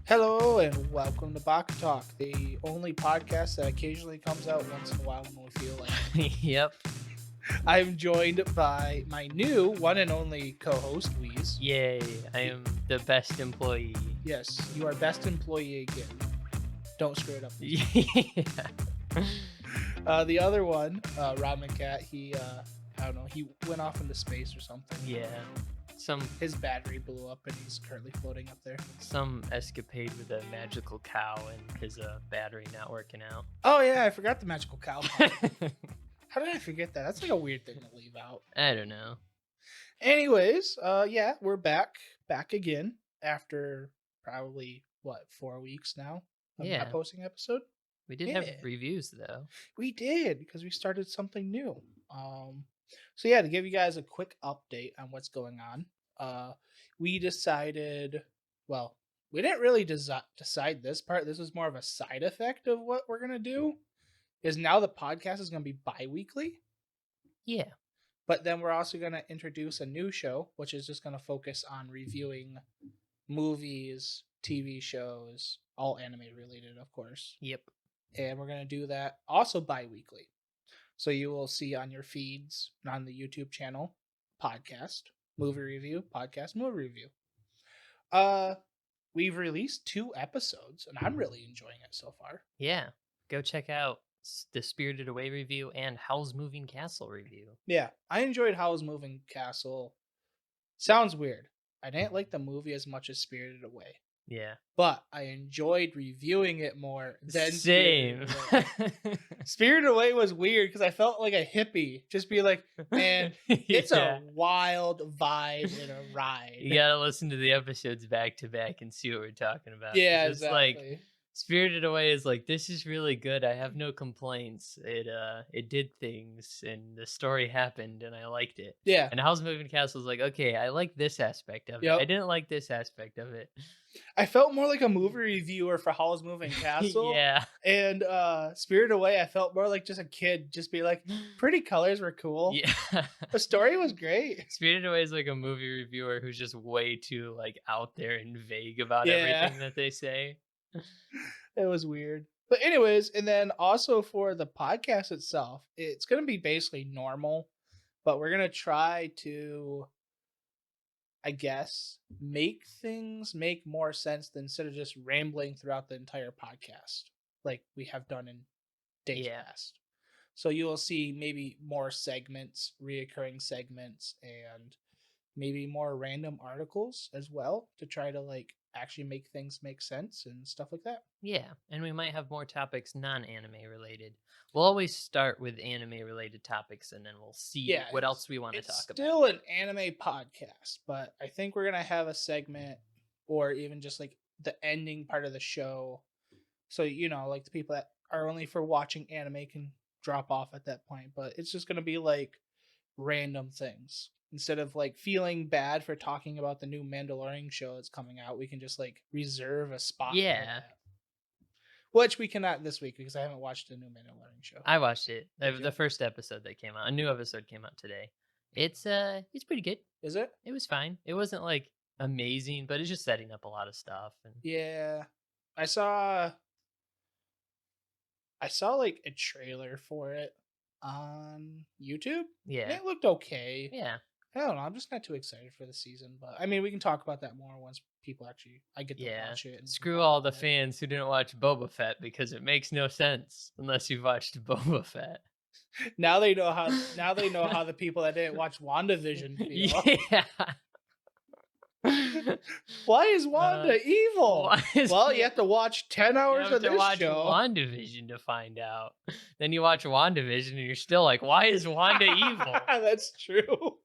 Hello and welcome to Baka-Talk, the only podcast that occasionally comes out once in a while when we feel like it. Yep. I'm joined by my new one and only co-host, Weez. Yay. I am the best employee. Yes, you are best employee again. Don't screw it up. Yeah. The other one, Ramen Cat, he went off into space or something. Yeah. His battery blew up and he's currently floating up there. Some escapade with a magical cow and his battery not working out. Oh yeah, I forgot the magical cow. How did I forget that? That's like a weird thing to leave out. I don't know. Anyways, yeah, we're back again after probably 4 weeks now of not posting an episode. We did have reviews though. We did because we started something new. So yeah, to give you guys a quick update on what's going on, we decided. Well, we didn't really decide this part. This was more of a side effect of what we're gonna do. Is now the podcast is gonna be bi-weekly. Yeah. But then we're also going to introduce a new show, which is just going to focus on reviewing movies, TV shows, all anime related, of course. Yep. And we're going to do that also bi-weekly. So you will see on your feeds, on the YouTube channel, podcast, movie review, podcast, movie review. We've released 2 episodes, and I'm really enjoying it so far. Yeah. Go check out the Spirited Away review and Howl's Moving Castle review. Yeah, I enjoyed Howl's Moving Castle. Sounds weird. I didn't like the movie as much as Spirited Away. Yeah. But I enjoyed reviewing it more than Same. Spirited Away was weird because I felt like a hippie. Just be like, man, it's a wild vibe and a ride. You gotta listen to the episodes back to back and see what we're talking about. Yeah, it's exactly. Like Spirited Away is like, this is really good. I have no complaints. It did things and the story happened and I liked it. Yeah. And Howl's Moving Castle is like, okay, I like this aspect of it. I didn't like this aspect of it. I felt more like a movie reviewer for Howl's Moving Castle. Yeah. And Spirited Away, I felt more like just a kid, just be like, pretty colors were cool. Yeah. The story was great. Spirited Away is like a movie reviewer who's just way too like out there and vague about everything that they say. It was weird. But anyways, and then also for the podcast itself, it's going to be basically normal, but we're going to try to, I guess, make things make more sense than instead of just rambling throughout the entire podcast like we have done in days past. So you will see maybe more segments, reoccurring segments, and maybe more random articles as well to try to like actually make things make sense and stuff like that. Yeah, and we might have more topics non-anime related. We'll always start with anime related topics and then we'll see what else we want to talk about. It's still an anime podcast, but I think we're going to have a segment or even just like the ending part of the show. So, you know, like the people that are only for watching anime can drop off at that point, but it's just going to be like random things. Instead of like feeling bad for talking about the new Mandalorian show that's coming out, we can just like reserve a spot. Yeah. Which we cannot this week because I haven't watched the new Mandalorian show. I watched it. The first episode that came out. A new episode came out today. It's pretty good. Is it? It was fine. It wasn't like amazing, but it's just setting up a lot of stuff. And yeah. I saw like a trailer for it on YouTube. Yeah. And it looked okay. Yeah. I don't know. I'm just not too excited for the season, but I mean, we can talk about that more once people I get to watch it. And screw all the fans who didn't watch Boba Fett because it makes no sense unless you've watched Boba Fett. Now they know how. Now they know how the people that didn't watch WandaVision feel. Yeah. Why is Wanda evil? You have to watch 10 hours of this show. WandaVision to find out. Then you watch WandaVision and you're still like, why is Wanda evil? That's true.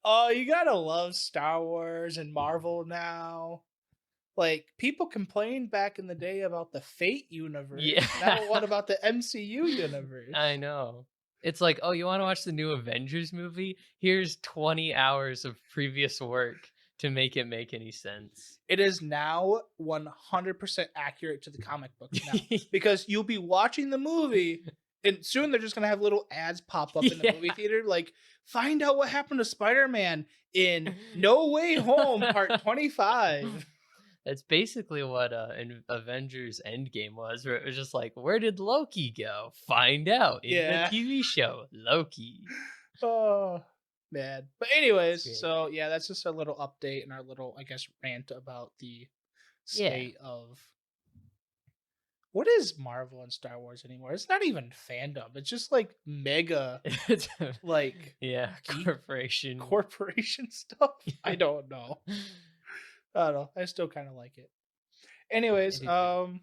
Oh, you gotta love Star Wars and Marvel now. Like, people complained back in the day about the Fate universe. Yeah. Now what about the MCU universe? I know. It's like, oh, you want to watch the new Avengers movie? Here's 20 hours of previous work to make it make any sense. It is now 100% accurate to the comic books now. Because you'll be watching the movie, and soon they're just going to have little ads pop up in the movie theater, like, find out what happened to Spider-Man in No Way Home Part 25. That's basically what in Avengers Endgame was, where it was just like, where did Loki go? Find out in the Yeah. TV show, Loki. Oh, man. But It's anyways, great. so yeah, that's just our little update and our little, I guess, rant about the Yeah. state of what is Marvel and Star Wars anymore? It's not even fandom. It's just like mega It's like yeah, geek corporation. corporation stuff. I don't know. I don't know. I still kind of like it. I Anyways, do too.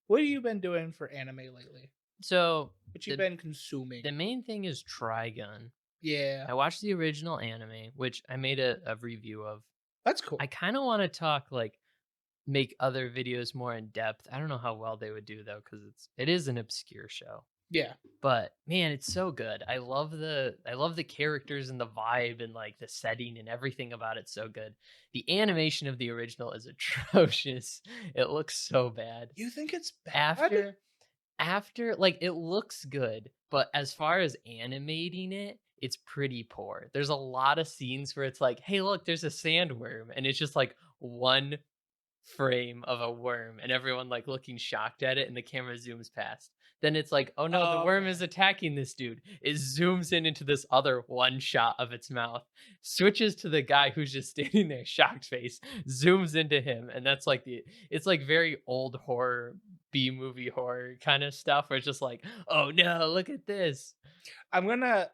what have you been doing for anime lately? So What you the been consuming? the main thing is Trigun. Yeah, I watched the original anime, which I made a review of. that's I cool. kind of want to talk like make other videos more in depth. I don't know how well they would do though, because it is an obscure show. Yeah, But man, it's so good. I love the characters and the vibe and like the setting and everything about it so good. The animation of the original is atrocious. It looks so bad. you think it's bad? After after like it looks good, but as far as animating it, it's pretty poor. There's a lot of scenes where it's like, "Hey, look, there's a sandworm." And it's just like one frame of a worm and everyone like looking shocked at it and the camera zooms past. Then it's like, oh no, the Oh, worm is okay. attacking this dude. It zooms in into this other one shot of its mouth, switches to the guy who's just standing there, shocked face, zooms into him. And that's like it's like very old horror, B movie horror kind of stuff where it's just like, oh no, look at this. I'm gonna.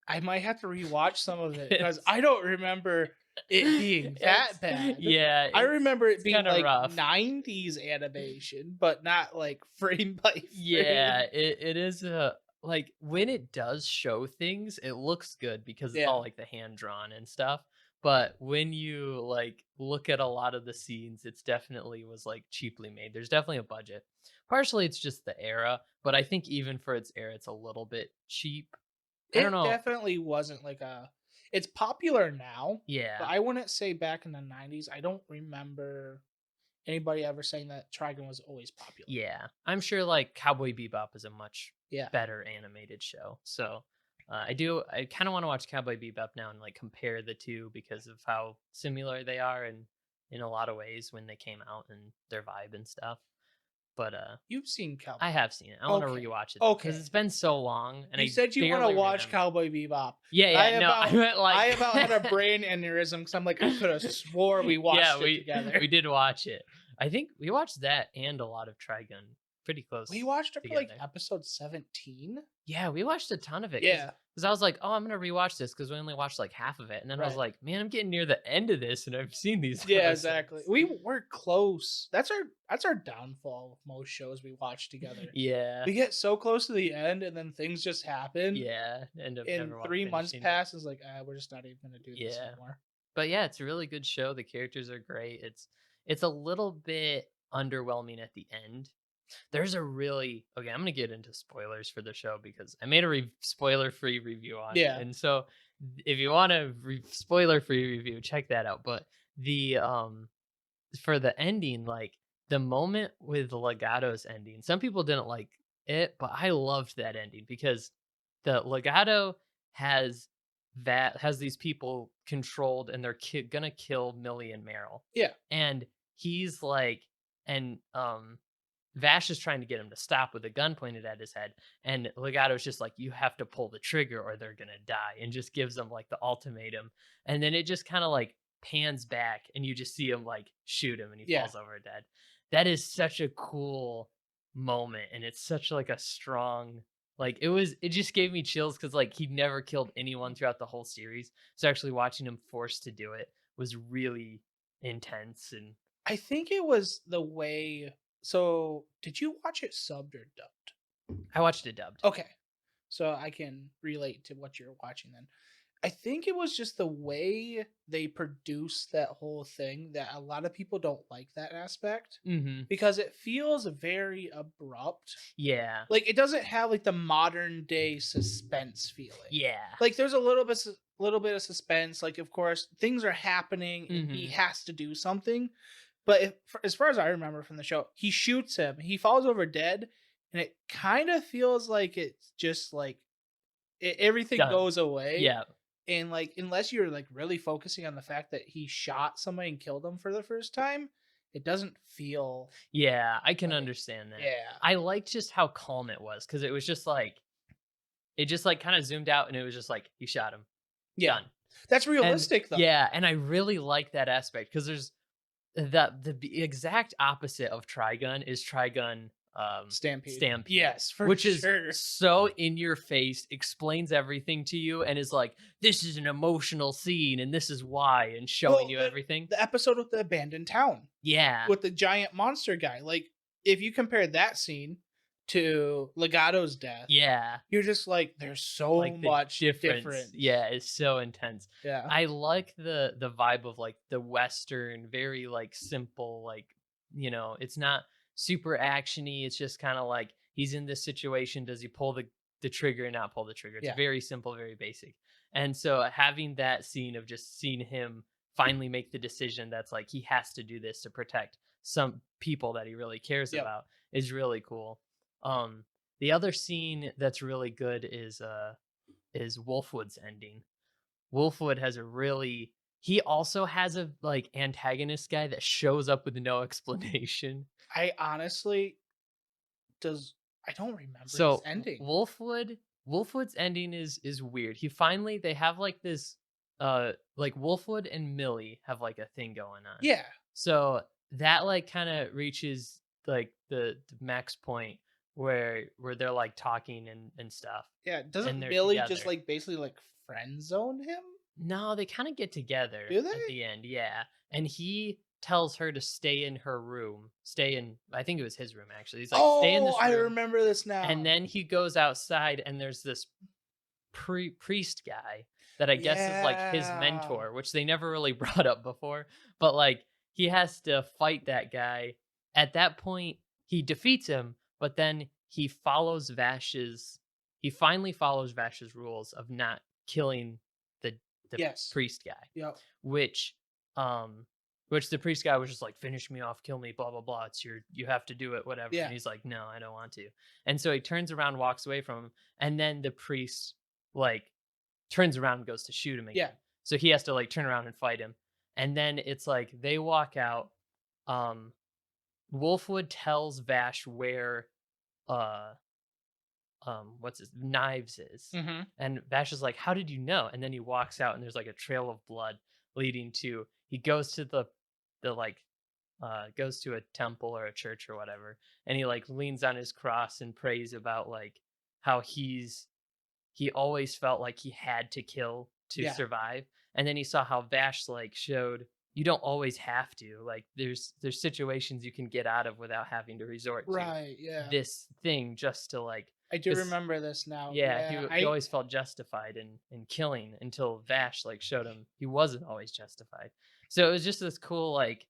I might have to rewatch some of it because It's, I don't remember it being that it's, bad. yeah, I remember it it's being kind of like rough. 90s animation, but not like frame by Yeah, frame. it is a like when it does show things, it looks good because it's all Yeah, like the hand drawn and stuff. But when you like look at a lot of the scenes, it's definitely was like cheaply made. There's definitely a budget. Partially it's just the era, but I think even for its era, it's a little bit cheap. I don't it know. definitely wasn't like a. It's popular now, but Yeah. I wouldn't say back in the 90s. I don't remember anybody ever saying that Trigun was always popular. Yeah, I'm sure like Cowboy Bebop is a much Yeah, better animated show. So I kind of want to watch Cowboy Bebop now and like compare the two because of how similar they are and in a lot of ways when they came out and their vibe and stuff. But you've seen Cowboy. I have seen it. I want to Okay, rewatch it though because it's okay. been so long and You I said you want to barely watch remember. Cowboy Bebop. Yeah, I yeah, no, I about meant like I about had a brain aneurysm because I'm like I could have swore we yeah, watched it we together. we did watch it. I think we watched that and a lot of Trigun pretty We close watched it for like together. episode 17. Yeah, we watched a ton of it because Yeah, I was like, "Oh, I'm gonna rewatch this," because we only watched like half of it, and then I was right. like, "Man, I'm getting near the end of this, and I've seen these Yeah, exactly. episodes." We were close. That's our downfall with most shows we watch together. Yeah, We get so close to the end, and then things just happen. yeah, end up And never 3 months finishing it. pass, is like, we're just not even gonna do this Yeah, anymore. but yeah, it's a really good show. The characters are great. It's a little bit underwhelming at the end. There's a really okay. I'm gonna get into spoilers for the show because I made a spoiler-free review on it, Yeah, and so if you want a spoiler-free review, check that out. But the for the ending, like the moment with Legato's ending, some people didn't like it, but I loved that ending because the Legato has has these people controlled and they're gonna kill Millie and Meryl. yeah, And he's like, and Vash is trying to get him to stop with a gun pointed at his head. And Legato's just like, you have to pull the trigger or they're going to die. And just gives them like the ultimatum. And then it just kind of like pans back and you just see him like shoot him and he yeah. falls over dead. That is such a cool moment. And it's such like a strong, like it just gave me chills because like he never killed anyone throughout the whole series. So actually watching him forced to do it was really intense. And I think it was the way. So, did you watch it subbed or dubbed? I watched it dubbed. Okay, so I can relate to what you're watching then. I think it was just the way they produced that whole thing that a lot of people don't like that aspect Hmm. because it feels very abrupt. Yeah. Like it doesn't have like the modern day suspense feeling. Yeah. Like there's a little bit of suspense. Like of course things are happening and he Mhm. has to do something. But as far as I remember from the show, he shoots him. He falls over dead, and it kind of feels like it's just like everything Done. goes away. Yeah. And like unless you're like really focusing on the fact that he shot somebody and killed them for the first time, it doesn't feel Yeah, I can like understand that. yeah. I liked just how calm it was because it was just like it just like kind of zoomed out and it was just like he shot him, Yeah. done. That's And realistic though. yeah, and I really like that aspect because there's exact opposite of Trigun is Trigun Stampede. Stampede, Yes, for which is sure. so in your face, explains everything to you, and is like, this is an emotional scene, and this is why, and showing Well, you the everything. the episode with the abandoned town Yeah, with the giant monster guy, like, if you compare that scene to Legato's death, yeah. you're just like, "There's so Like the much difference, difference." yeah, is so intense. Yeah. I like the vibe of like the Western, very like simple, like, it's not super actiony. It's just kind of like he's in this situation. Does he pull the trigger and not pull the trigger? It's Yeah. very simple, very basic. And so having that scene of just seeing him finally make the decision that's like he has to do this to protect some people that he really cares Yep. about is really cool. Um the other scene that's really good is Wolfwood's ending. Wolfwood has a really he also has a like antagonist guy that shows up with no explanation. I honestly does I don't remember his So ending. Wolfwood's ending is weird. They have like this like Wolfwood and Millie have like a thing going on. Yeah. So that like kind of reaches like the max point where they're like talking and stuff Yeah, and doesn't they're Billy just, together. like, basically, like, friend zone him? No, they kinda get together Do at they? the end, yeah, and he tells her to stay in her room, stay in I think it was his room, actually. He's like, "Stay in Oh, this I room," remember this and now. then he goes outside, and there's this priest guy that I guess is, like, his Yeah. mentor, which they never really brought up before, but, like, he has to fight that guy. At that point, he defeats him, but then he finally follows Vash's rules of not killing the the Yes. priest guy, Yep. which, um which the priest guy was just like, "Finish me off, kill me, blah, blah, blah, you have to do it, whatever," and Yeah. he's like, "No, I don't want to," and so he turns around, walks away from him, and then the priest like turns around and goes to shoot him Yeah. again. So he has to like turn around and fight him. And then it's like they walk out. Um Wolfwood tells Vash where uh what's his knives is. Mhm. And Vash is like, "How did you know?" And then he walks out and there's like a trail of blood leading to he goes to the like goes to a temple or a church or whatever, and he like leans on his cross and prays about like how he always felt like he had to kill to Yeah. survive. And then he saw how Vash like showed you don't always have to. Like there's situations you can get out of without having to resort to Right, yeah. this thing just to like I do because remember this now. yeah, Yeah, he I always felt justified in killing until Vash like showed him he wasn't always justified. So it was just this cool like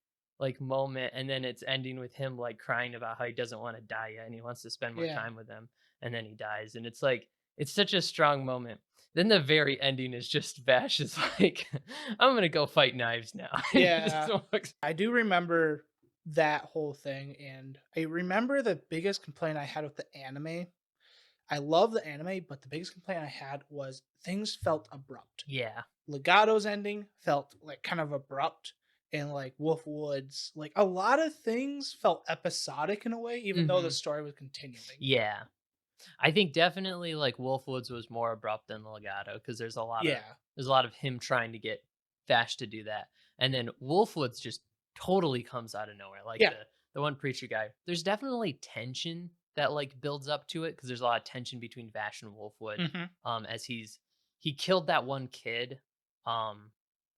moment, and then it's ending with him like crying about how he doesn't want to die yet and he wants to spend more yeah. time with them, and then he dies, and it's like it's such a strong moment. Then the very ending is just Vash is like, "I'm gonna go fight knives now." And he just Yeah. walks. I do remember that whole thing, and I remember the biggest complaint I had with the anime. I love the anime, but the biggest complaint I had was things felt abrupt. Yeah. Legato's ending felt like kind of abrupt, and like Wolfwood's, like a lot of things felt episodic in a way, even though the Hmm. story was continuing. Yeah. I think definitely like Wolfwoods was more abrupt than Legato because Yeah. there's a lot of him trying to get Vash to do that, and then Wolfwoods just totally comes out of nowhere. Like Yeah. the one preacher guy, there's definitely tension that like builds up to it because there's a lot of tension between Vash and Wolfwood. Hmm. As he killed that one kid,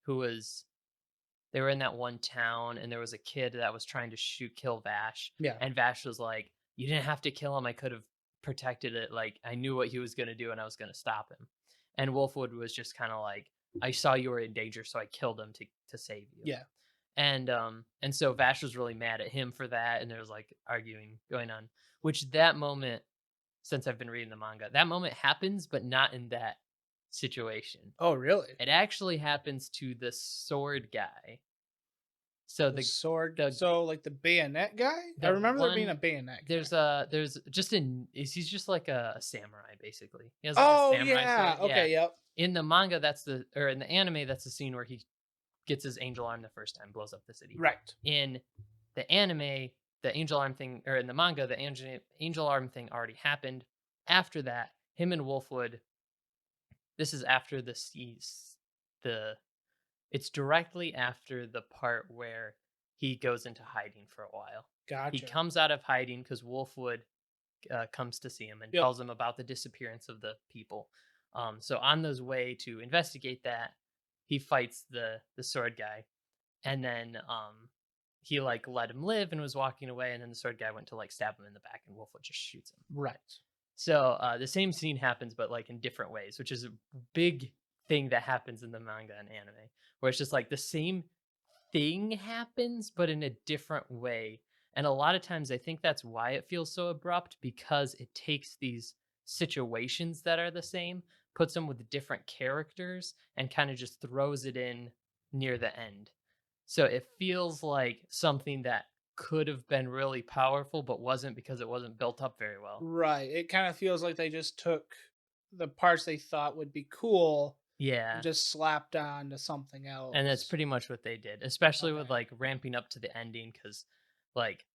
who was they were in that one town and there was a kid that was trying to kill Vash, Yeah. and Vash was like, "You didn't have to kill him. I could have protected it. Like I knew what he was going to do and I was going to stop him." And Wolfwood was just kind of like, "I saw you were in danger, so I killed him to save you." Yeah. And so Vash was really mad at him for that, and there was like arguing going on, which that moment, since I've been reading the manga, that moment happens but not in that situation. Oh, really? It actually happens to the sword guy. So The sword. the So, like the bayonet guy? I the remember there being a one bayonet guy. there's just an is he's just like a samurai basically. He has like a Oh, samurai yeah. sword. Yeah. Okay. Yep. In the manga, or in the anime, that's the scene where he gets his angel arm the first time, blows up the city. Right. In the anime, the angel arm thing, or in the manga, the angel arm thing already happened. After that, him and Wolfwood. This is after the. It's directly after the part where he goes into hiding for a while. He Gotcha. comes out of hiding because Wolfwood comes to see him and Yep. tells him about the disappearance of the people. So on those way to investigate that, he fights the sword guy, and then he like let him live and was walking away, and then the sword guy went to like stab him in the back, and Wolfwood just shoots him. Right. So the same scene happens, but like in different ways, which is a big thing that happens in the manga and anime, where it's just like the same thing happens, but in a different way. And a lot of times, I think that's why it feels so abrupt, because it takes these situations that are the same, puts them with different characters, and kind of just throws it in near the end. So it feels like something that could have been really powerful, but wasn't because it wasn't built up very well. Right. It kind of feels like they just took the parts they thought would be cool and Yeah. just slapped on to something And that's else. pretty much what they did, especially with Okay. like ramping up to the ending, because like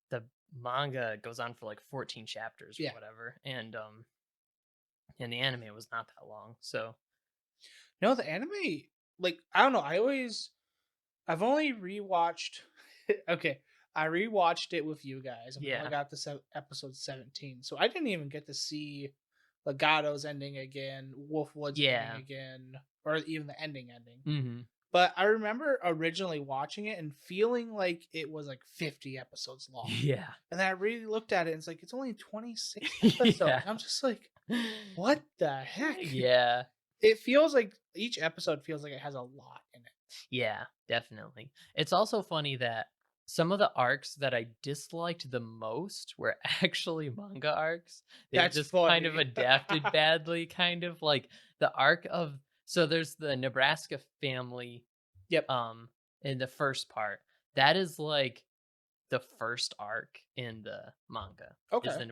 the manga goes on for like 14 chapters or Yeah. whatever, and the anime was not that long. So No, the anime, like, I don't know. I've only rewatched. Okay, I rewatched it with you guys, and we only yeah, got to episode 17, so I didn't even get to see Legato's ending again, Wolfwood's ending yeah, again, or even the ending. hmm, But I remember originally watching it and feeling like it was like 50 episodes long. yeah, And then I really looked at it and it's like it's only 26 yeah, episodes. I'm just like, what the heck? yeah, It feels like each episode feels like it has a lot in it. yeah, definitely. It's also funny that some of the arcs that I disliked the most were actually manga arcs. They That's just kind of funny. adapted badly, kind of like the arc of. So there's the Nebraska family Yep. um in the first part. That is like the first arc in the manga, is Okay.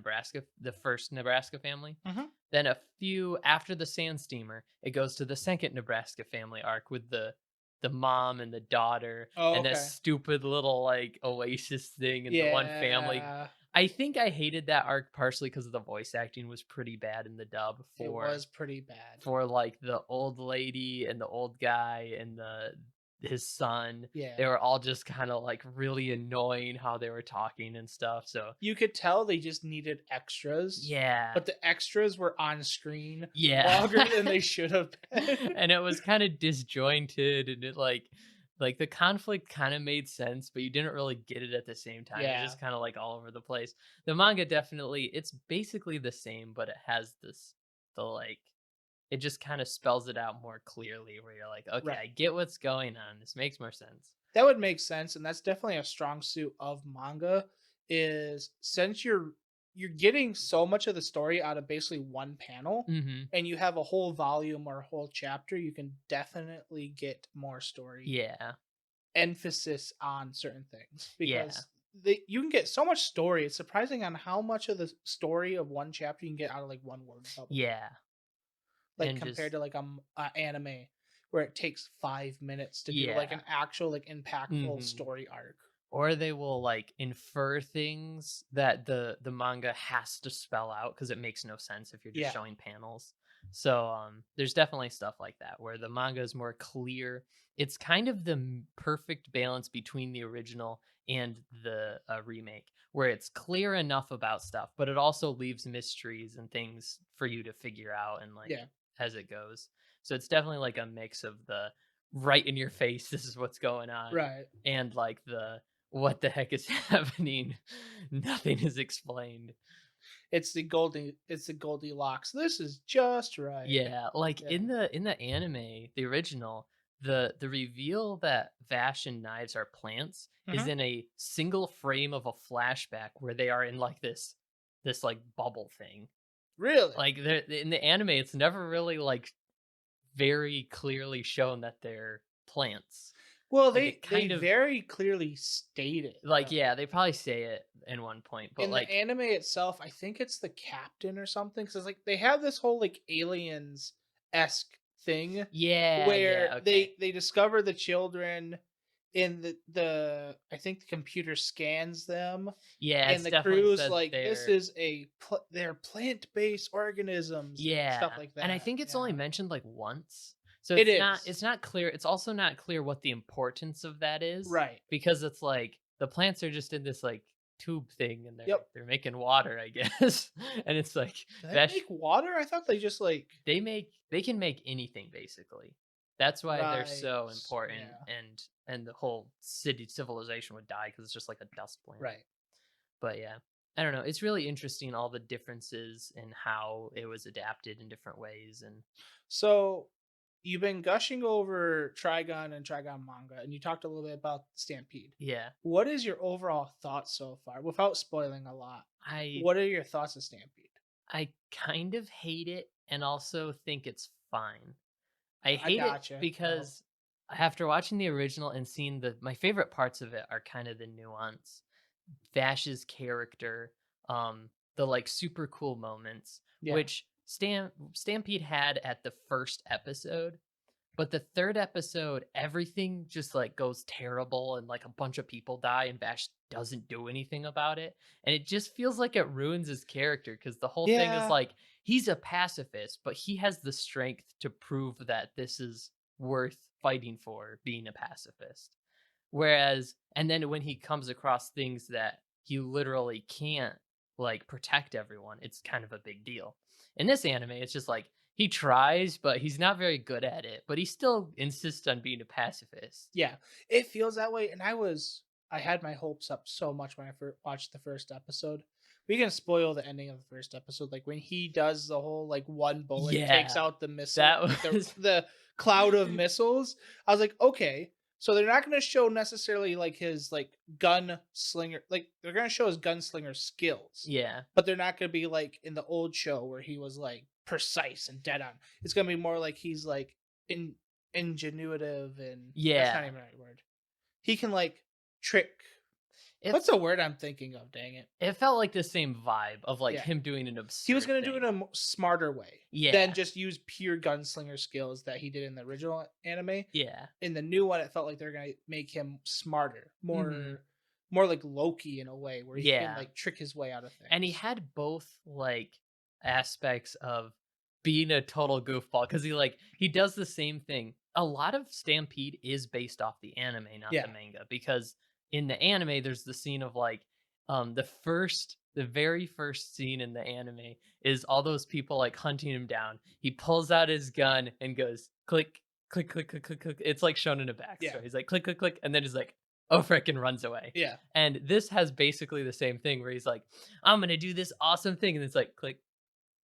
the first Nebraska family. Hmm. Then a few after the sand steamer, it goes to the second Nebraska family arc with the mom and the daughter Oh, and that okay. stupid little like oasis thing and the one family. Yeah. I think I hated that arc partially because the voice acting was pretty bad in the dub It was pretty bad. for like the old lady and the old guy and the his son. Yeah. They were all just kind of like really annoying how they were talking and stuff. So You could tell they just needed extras, yeah. but the extras were on screen Yeah. longer than they should have been. And it was kind of disjointed and it like the conflict kind of made sense, but you didn't really get it at the same time. It was Yeah. just kind of like all over the place. The manga definitely it's basically the same, but it has the like it just kind of spells it out more clearly where you're like, okay, I Right. get what's going on. This makes more sense. That would make sense, and that's definitely a strong suit of manga, is since you're getting so much of the story out of basically one panel, Mhm. and you have a whole volume or a whole chapter, you can definitely get more story Yeah. emphasis on certain things Yeah. because you can get so much story. It's surprising on how much of the story of one chapter you can get out of like one word bubble, Yeah. like And compared just to like a anime where it takes 5 minutes to do like yeah. an actual like impactful Mhm. story arc. Or they will like infer things that the manga has to spell out because it makes no sense if you're just Yeah, showing panels. So there's definitely stuff like that where the manga is more clear. It's kind of the perfect balance between the original and the remake, where it's clear enough about stuff, but it also leaves mysteries and things for you to figure out and like yeah, as it goes. So it's definitely like a mix of the right in your face, this is what's going on, right. and like the what the heck is happening? Nothing is explained. It's the Goldilocks. This is just right. Yeah, like Yeah. in the anime, the original, the reveal that Vash and Knives are plants is Hmm. in a single frame of a flashback where they are in like this like bubble thing. Really? Like they're in the anime, it's never really like very clearly shown that they're plants. Well, Like they it they kind of very clearly state it like though. yeah, they probably say it in one point, but In the like anime itself, I think it's the captain or something. Because it's like they have this whole like aliens esque thing yeah, where yeah, okay. they discover the children and the I think the computer scans them, Yeah, and it's the definitely crew's said like, "This they're is they're plant-based organisms," and stuff yeah, like and I that, think it's only yeah. mentioned, like, once. So It it's is. not clear it's also not clear what the importance of that is, Right. because it's like, the plants are just in this, like, tube thing, and Yep. they're making water, I guess, and it's like, Do they Vesh make water? I thought they just, like they can make anything, basically. That's why they're Right. so important, Yeah. and the whole civilization would die because it's just like a dust planet. Right. But yeah, I don't know. It's really interesting all the differences in how it was adapted in different ways. And So, you've been gushing over Trigun and Trigun Manga, and you talked a little bit about Stampede. yeah, What is your overall thoughts so far? Without spoiling a lot, I what are your thoughts of Stampede? I kind of hate it and also think it's fine. I I hate it gotcha. Well, because after watching the original and seeing my favorite parts of it are kind of the nuance, Vash's character, the like super cool moments, yeah. which Stampede had at the first episode. But the third episode, everything just like goes terrible and like a bunch of people die and Vash doesn't do anything about it. And it just feels like it ruins his character because the whole thing is Yeah. like he's a pacifist, but he has the strength to prove that this is worth fighting for being a pacifist. Whereas, and then when he comes across things that he literally can't like protect everyone, it's kind of a big deal. In this anime, it's just like he tries, but he's not very good at it, but he still insists on being a pacifist. Yeah. It feels that way, and I had my hopes up so much when I watched the first episode. We can spoil the ending of the first episode, like when he does the whole like one bullet takes Yeah, out the missile, that like was the cloud of missiles. I was like, okay, so they're not going to show necessarily like his like gun slinger, like they're going to show his gunslinger skills, yeah, but they're not going to be like in the old show where he was like precise and dead on. It's going to be more like he's like in ingenuitive, and that's not yeah. even the right word. He can like trick. It What's the word I'm thinking of? Dang it. it felt like the same vibe of like Yeah. him doing an He was absurd going to do it thing. in a smarter way than Yeah, just use pure gunslinger skills that he did in the original anime. yeah. In the new one, it felt like they're going to make him smarter, Hmm. more like Loki in a way where he can Yeah. like trick his way out of And he things. had both like aspects of being a total goofball because he does the same thing. A lot of Stampede is based off the anime, not the Yeah. manga, because in the anime there's the scene of like the very first scene in the anime is all those people like hunting him down. He pulls out his gun and goes click click click click click click. It's like shown in a Yeah. backstory. He's like click click click, and then he's like oh frick and runs away. Yeah. And this has basically the same thing where he's like, I'm gonna do this awesome thing, and it's like click.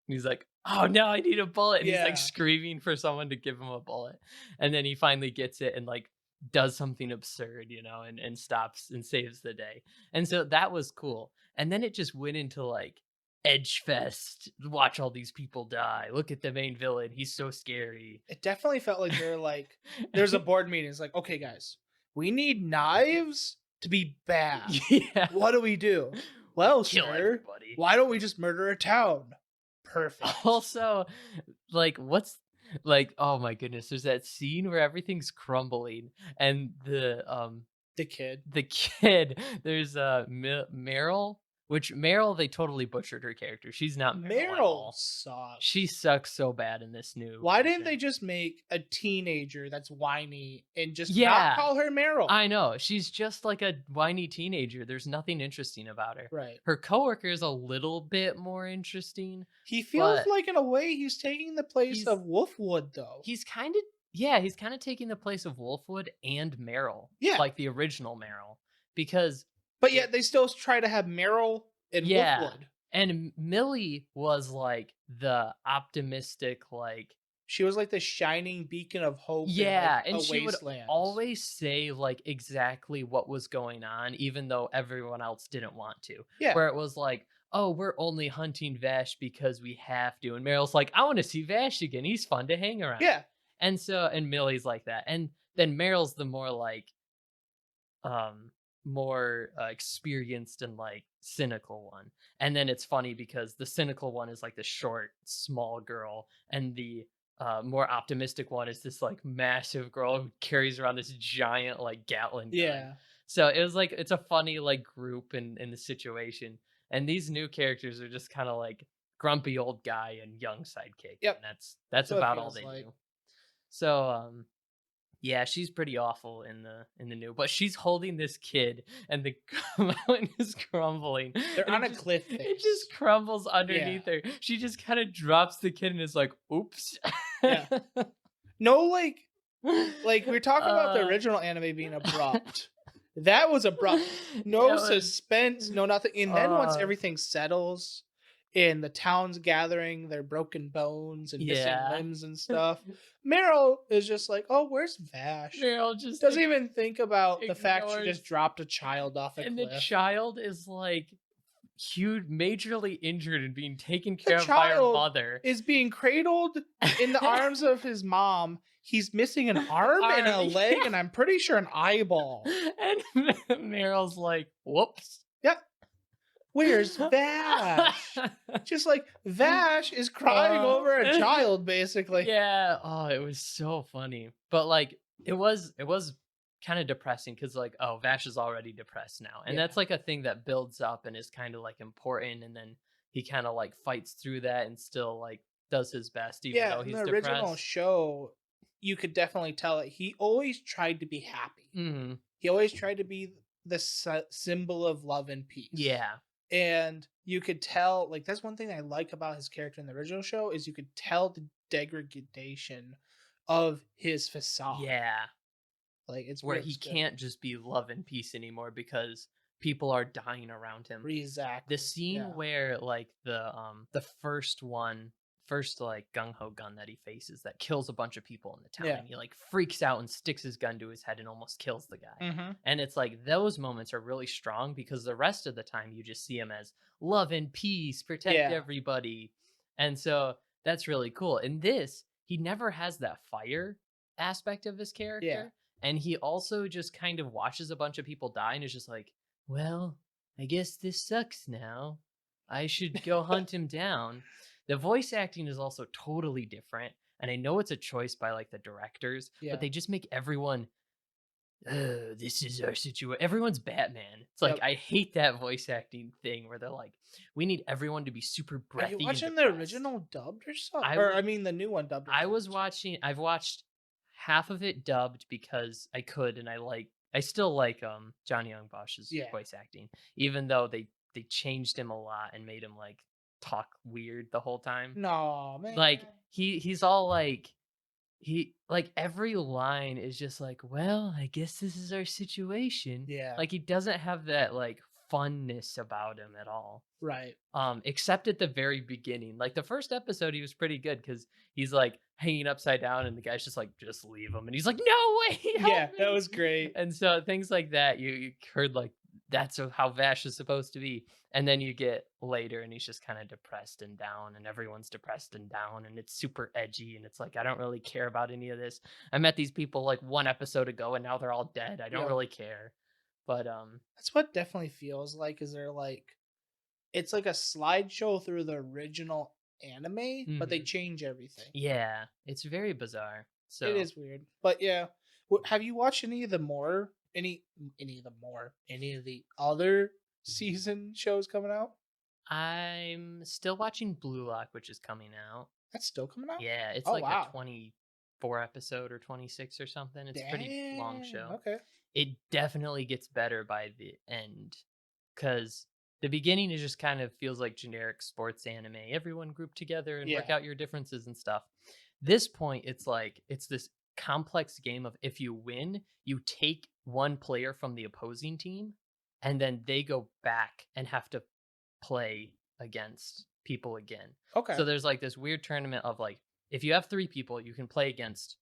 And he's like, oh no, I need a bullet. And he's like Yeah. screaming for someone to give him a bullet. And then he finally gets it and like does something absurd, and stops and saves the day. And so that was cool. And then it just went into like Edge Fest. Watch all these people die. Look at the main villain. He's so scary. It definitely felt like they're like, there's a board meeting. It's like, okay, guys, we need knives to be bad. Yeah. What do we do? Well, Kill sir, everybody. why don't we just murder a town? Perfect. Also, like, what's like, oh my goodness, there's that scene where everything's crumbling and The kid. the kid, there's Meryl, which Meryl they totally butchered her character. She's not Meryl at Meryl all. She sucks. sucks so bad in this new Why didn't they version. just make a teenager that's whiny and just not Yeah, call her Meryl? I know. She's just like a whiny teenager. There's nothing interesting about her. Right. Her coworker is a little bit more interesting, He feels but like, in a way, he's taking the place he's of Wolfwood, though. He's kind of yeah, he's kind of taking the place of Wolfwood and Meryl, Yeah. like the original Meryl, because But it, yet they still try to have Meryl and yeah, Wolfwood. and Millie was like the optimistic, like She was like the shining beacon of hope in like yeah, a and she would wasteland. always say like exactly what was going on, even though everyone else didn't want to. Yeah. Where it was like, oh, we're only hunting Vash because we have to, and Meryl's like, I want to see Vash again. He's fun to hang around. Yeah. And Millie's like that. And then Meryl's the more experienced and like cynical one. And then it's funny because the cynical one is like the short, small girl, and the more optimistic one is this like massive girl who carries around this giant like Gatling gun. Yeah. So it was like it's a funny like group in the situation. And these new characters are just kind of like grumpy old guy and young sidekick. Yep. And that's That's what it about all feels they like. do. So yeah, she's pretty awful in the new, but she's holding this kid, and the mountain is crumbling, They're and on a cliff it just face. crumbles Yeah. underneath her. She just kind of drops the kid and is like, "Oops." Yeah. No, like we're talking about the uh, original anime being abrupt. That was abrupt. it No was, suspense, no nothing. And then once uh, everything settles and the town's gathering their broken bones and missing yeah. limbs and stuff, Meryl is just like, "Oh, where's Vash?" Meryl just Doesn't even think about the fact she just ignores, dropped a child off a and the cliff. child is like huge, majorly injured and being taken The care of by her child mother. is being cradled in the arms of his mom. He's missing an arm and a Arm, leg, yeah. and I'm pretty sure an eyeball. And Meryl's like, "Whoops." Yeah, where's Vash? Just like Vash is crying Uh, over a child, basically. yeah. Oh, it was so funny. But like it was kind of depressing because like, oh, Vash is already depressed now. And Yeah. that's like a thing that builds up and is kind of like important. And then he kind of like fights through that and still like does his best even Yeah, though in the he's original depressed. show, you could definitely tell it. He always tried to be happy. Hmm. He always tried to be the symbol of love and peace. Yeah. And you could tell, like, that's one thing I like about his character in the original show is you could tell the degradation of his facade. Yeah. Like, it's Where real, he it's good. can't just be love and peace anymore because people are dying around him. The Exactly. scene Yeah. where like the first one, first like gung ho gun that he faces that kills a bunch of people in the town, Yeah. and he like freaks out and sticks his gun to his head and almost kills the guy. Mm-hmm. And it's like those moments are really strong because the rest of the time you just see him as love and peace, protect Yeah. everybody. And so that's really cool. In this, he never has that fire aspect of his Yeah. character. And he also just kind of watches a bunch of people die and is just like, well, I guess this sucks now. I should go hunt him down. The voice acting is also totally different. And I know it's a choice by like the directors, but Yeah. they just make everyone, this is our situation. Everyone's Batman. It's like, Yep. I hate that voice acting thing where they're like, we need everyone to be super Are you breathy and watching the depressed. original dubbed or something? I Or, was I mean, the new one dubbed or I was something? watching I've watched half of it dubbed because I could and I still like Johnny Young Bosch's Yeah. voice acting, even though they changed him a lot and made him like talk weird the whole time. No, man. Like he's all like he like every line is just like, well, I guess this is our situation. Yeah. Like he doesn't have that like funness about him at all. Right. Except at the very beginning. Like the first episode, he was pretty good because he's like hanging upside down, and the guy's just like, "Just leave him," and he's like, "No way, help Yeah, that me!" was great. And so things like that, you heard like that's how Vash is supposed to be, and then you get later, and he's just kind of depressed and down, and everyone's depressed and down, and it's super edgy, and it's like I don't really care about any of this. I met these people like one episode ago, and now they're all dead. I don't Yeah. really care, but That's what definitely feels like. Is they're like, it's like a slideshow through the original anime, but they mhm. change everything. Yeah, it's very bizarre. It So is weird, but yeah. Have you watched any of the more any of the other season shows coming out? I'm still watching Blue Lock, which is coming out. That's still coming out. Yeah, it's Oh like a wow, 24 episode or 26 or something. It's a pretty long dang. show. Okay. It definitely gets better by the end because the beginning is just kind of feels like generic sports anime. Everyone group together and work Yeah. out your differences and stuff. This point, it's like it's this complex game of if you win, you take one player from the opposing team, and then they go back and have to play against people again. Okay. So there's like this weird tournament of like if you have 3 people, you can play against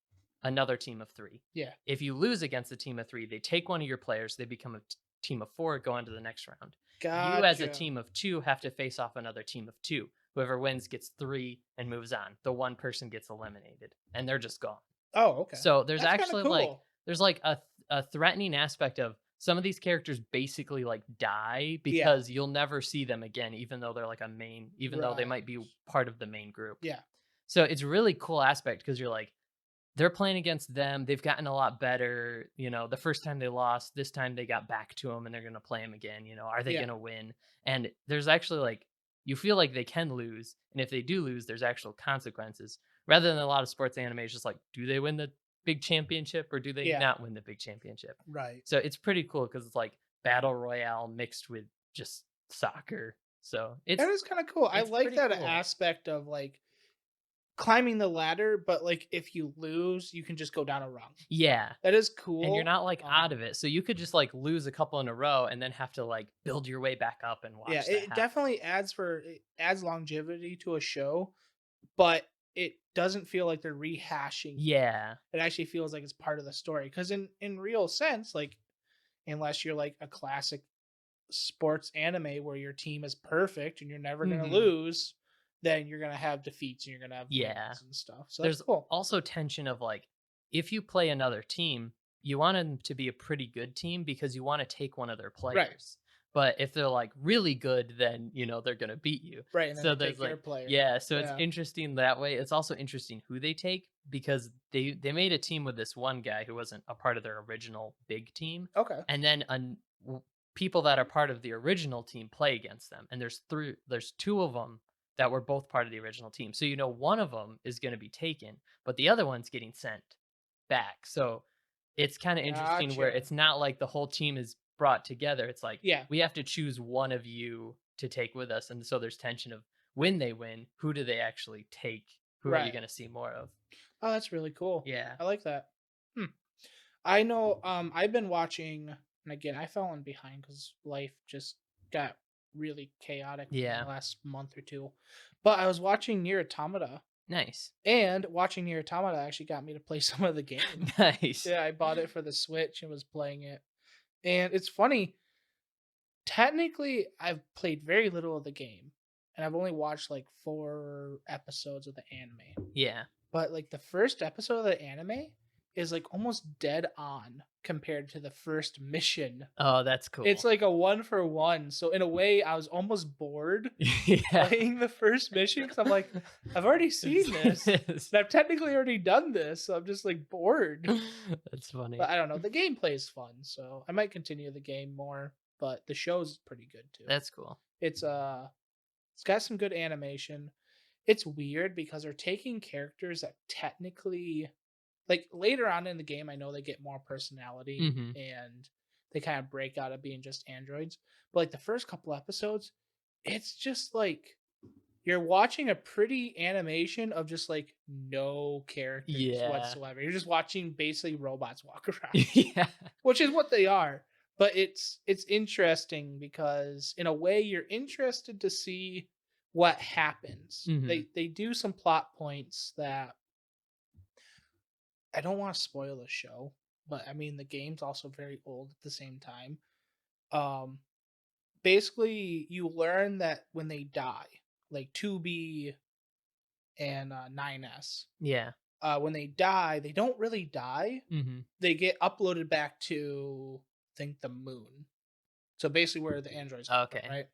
another team of 3. Yeah. If you lose against a team of 3, they take one of your players, they become a team of 4, go on to the next round. You as a Gotcha. team of 2 have to face off another team of 2. Whoever wins gets 3 and moves on. The one person gets eliminated and they're just gone. Oh, okay. So there's That's kind of actually like cool. there's like a threatening aspect of some of these characters basically like die Yeah. because you'll never see them again, even though they're like a main, even though they Right. might be part of the main group. Yeah. So it's really cool aspect because you're like, they're playing against them. They've gotten a lot better. The first time they lost, this time they got back to them and they're going to play them again. Are they Yeah. going to win? And there's actually like, you feel like they can lose. And if they do lose, there's actual consequences rather than a lot of sports anime. It's just like, do they win the big championship or do they Yeah. not win the big championship? Right. So it's pretty cool because it's like battle royale mixed with just soccer. So That is kind of cool. I it's like pretty that cool. aspect of like climbing the ladder, but like if you lose, you can just go down a rung. Yeah. That is And you're cool. not, like, out of it, so you could just, like, lose a couple in a row and then have to, like, build your way back up and Yeah, watch that it happen. definitely it adds longevity to a show, but it doesn't feel like they're rehashing. Yeah. It actually feels like it's part of the story. Because in real sense, like unless you're like a classic sports anime where your team is perfect and you're never gonna Mhm. lose, then you're gonna have defeats and you're gonna have Yeah. wins and stuff. So that's There's cool. also tension of, like, if you play another team, you want them to be a pretty good team because you wanna take one of their Right. players. But if they're, like, really good, then, they're gonna beat you. Right. And then So they there's, take your like player. yeah, so it's Yeah. interesting that way. It's also interesting who they take because they made a team with this one guy who wasn't a part of their original big team, Okay. and then people that are part of the original team play against them, and there's 2 of them that were both part of the original team. So one of them is gonna be taken, but the other one's getting sent back. So it's kind of interesting where Gotcha. it's not like the whole team is brought together. It's like Yeah. we have to choose one of you to take with us. And so there's tension of when they win, who do they actually take? Who are you Right. going to see more of? Oh, that's really cool. Yeah. I like that. Hmm. I know, I've been watching, and again, I fell in behind because life just got really chaotic for me Yeah. the last month or two. But I was watching Near Automata, Nice. and watching Near Automata actually got me to play some of the game. Nice. Yeah, I bought it for the Switch and was playing it. And it's funny, technically, I've played very little of the game, and I've only watched like 4 episodes of the anime. Yeah. But like the first episode of the anime is like almost dead on compared to the first mission. Oh, that's It's cool. like a one for one. So in a way, I was almost bored Yeah. playing the first mission because I'm like, I've already seen this. It's- And I've technically already done this, so I'm just like bored. that's funny. But I don't know. The gameplay is fun, so I might continue the game more. But the show's pretty good too. That's cool. It's it's got some good animation. It's weird because they're taking characters that technically like later on in the game I know they get more personality Hmm. and they kind of break out of being just androids. But like the first couple episodes, it's just like you're watching a pretty animation of just like no characters Yeah. whatsoever. You're just watching basically robots walk around, Yeah. which is what they are. But it's interesting because in a way you're interested to see what happens. Hmm. They do some plot points that I don't want to spoil the show, but I mean the game's also very old at the same time. Um Basically you learn that when they die, like 2B and 9S, Yeah. when they die, they don't really die. Hmm. They get uploaded back to I think the moon. So basically where the androids come from, Okay. right?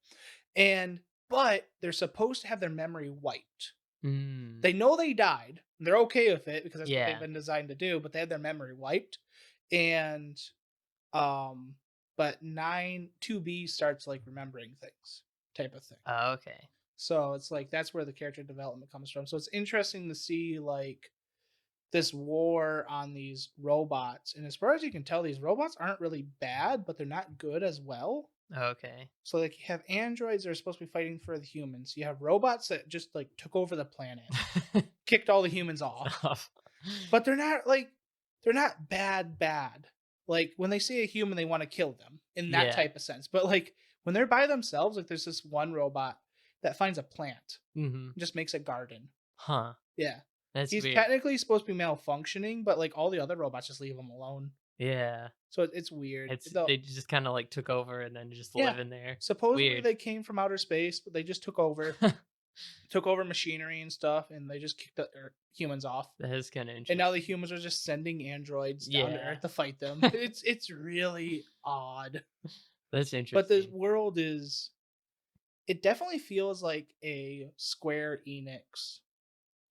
And but they're supposed to have their memory wiped. Mm. They know they died. They're okay with it because that's what they've Yeah. been designed to do, but they have their memory wiped. And um but 2B starts like remembering things type of thing. Okay. So it's like that's where the character development comes from. So it's interesting to see like this war on these robots. And as far as you can tell, these robots aren't really bad, but they're not good as well. Okay. So like you have androids that are supposed to be fighting for the humans. You have robots that just like took over the planet, kicked all the humans off. Stuff. But they're not bad. Like when they see a human, they want to kill them in that Yeah. type of sense. But like when they're by themselves, like there's this one robot that finds a plant Mhm. and just makes a garden. Huh. Yeah. That's He's weird. technically supposed to be malfunctioning, but like all the other robots just leave him alone. Yeah. So it's weird. It's they just kinda, like, took over and then just Yeah. live in there. Supposedly Weird. they came from outer space, but they just took over machinery and stuff, and they just kicked the humans off. That is kinda And interesting. now the humans are just sending androids down to Yeah. Earth to fight them. It's really odd. That's But the interesting. world is it definitely feels like a Square Enix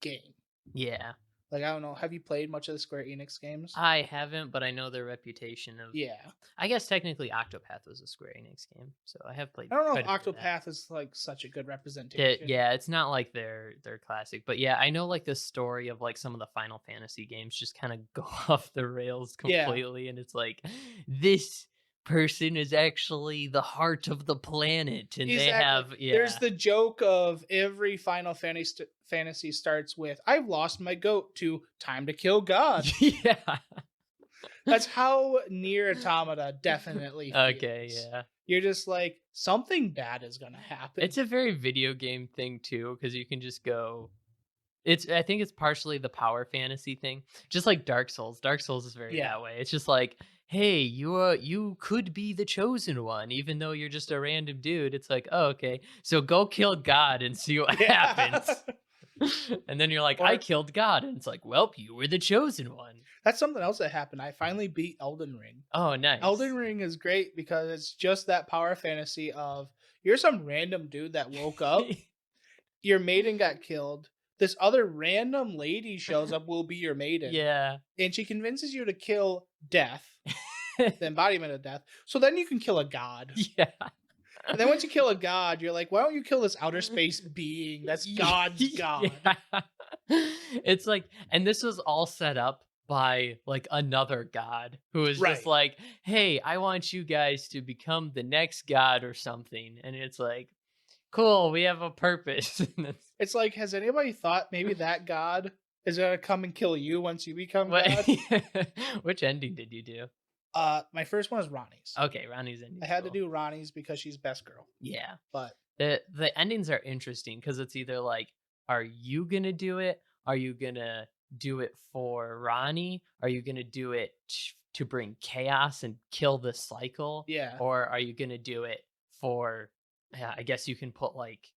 game. Yeah. Like, I don't know, have you played much of the Square Enix games? I haven't, but I know their reputation of Yeah. I guess technically Octopath was a Square Enix game, so I have played I don't know if quite a bit of that. Octopath is, like, such a good representation. Yeah, it's not like their classic, but yeah, I know like the story of like some of the Final Fantasy games just kind of go off the rails Yeah. completely, and it's like this person is actually the heart of the planet, and they Exactly. have There's yeah, the joke of every Final Fantasy starts with, "I've lost my goat," to "Time to kill God." yeah. That's how Nier Automata definitely Okay, feels. yeah. You're just like, something bad is gonna happen. It's a very video game thing too, because you can just go. It's I think it's partially the power fantasy thing, just like Dark Souls. Dark Souls is very Yeah. that way. It's just like, hey, you could be the chosen one, even though you're just a random dude. It's like, oh, okay, so go kill God and see what Yeah. happens. And then you're like, I Or killed God, and it's like, well, you were the chosen one. that's something else that happened. I finally beat Elden Ring. Oh, Elden nice. Ring is great because it's just that power fantasy of you're some random dude that woke up, your maiden got killed. This other random lady shows up, will be your maiden, Yeah. and she convinces you to kill death, the embodiment of death. So then you can kill a god. Yeah. And then once you kill a god, you're like, why don't you kill this outer space being that's God's god? Yeah. It's like and this was all set up by, like, another god who is just Right. like, "Hey, I want you guys to become the next god or something," and it's like, "Cool, we have a purpose." And it's It's like, has anybody thought maybe that god is gonna come and kill you once you become what god? which ending did you do? My first one is Ronnie's. Okay, Ronnie's I ending's had to cool. do Ronnie's because she's best girl. Yeah. But The endings are interesting because it's either like, are you gonna do it? Are you gonna do it for Ronnie? Are you gonna do it to bring chaos and kill the cycle? yeah, Or are you gonna do it for yeah, I guess you can put like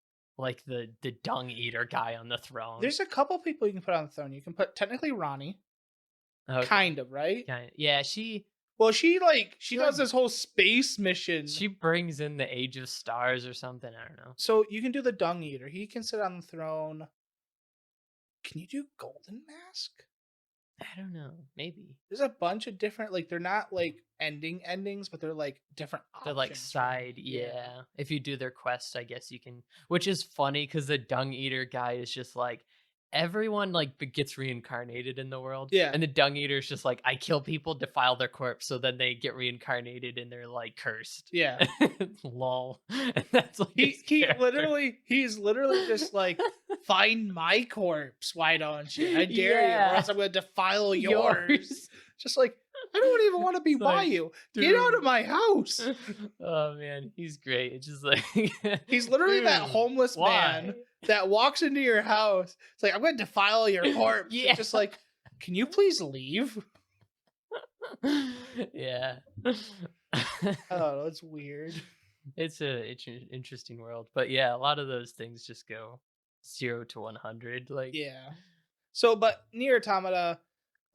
the dung eater guy on the throne. there's a couple people you can put on the throne. You can put technically Ronnie, Okay. kind of, right? Yeah, Well, she she like does this whole space mission. she brings in the Age of Stars or something. I don't know. So you can do the Dung Eater. He can sit on the throne. Can you do Golden Mask? I don't know. Maybe. There's a bunch of different, like, they're not like endings, but they're like different The, like, options for him. side yeah. If you do their quests, I guess you can which is funny because the dung eater guy is just like everyone, like, gets reincarnated in the world, Yeah, and the dung eater is just like, "I kill people, defile their corpse, so then they get reincarnated and they're, like, cursed." yeah. Lol. And that's, like, his character. He's literally just like, find my corpse. Why don't you? I dare you, or Yeah. else I'm gonna defile yours. Yours. Just like, I don't even want to be It's by like, you. Get out of dude. my house. Oh, man, he's great. It's just like, He's literally that "Dude, homeless man why?" that walks into your house. It's like, I'm gonna defile your corpse. Yeah. It's just like, can you please leave? Yeah. I don't know. It's weird. It's an interesting world. But yeah, a lot of those things just go 0 to 100. Like, Yeah. So, but Nier Automata,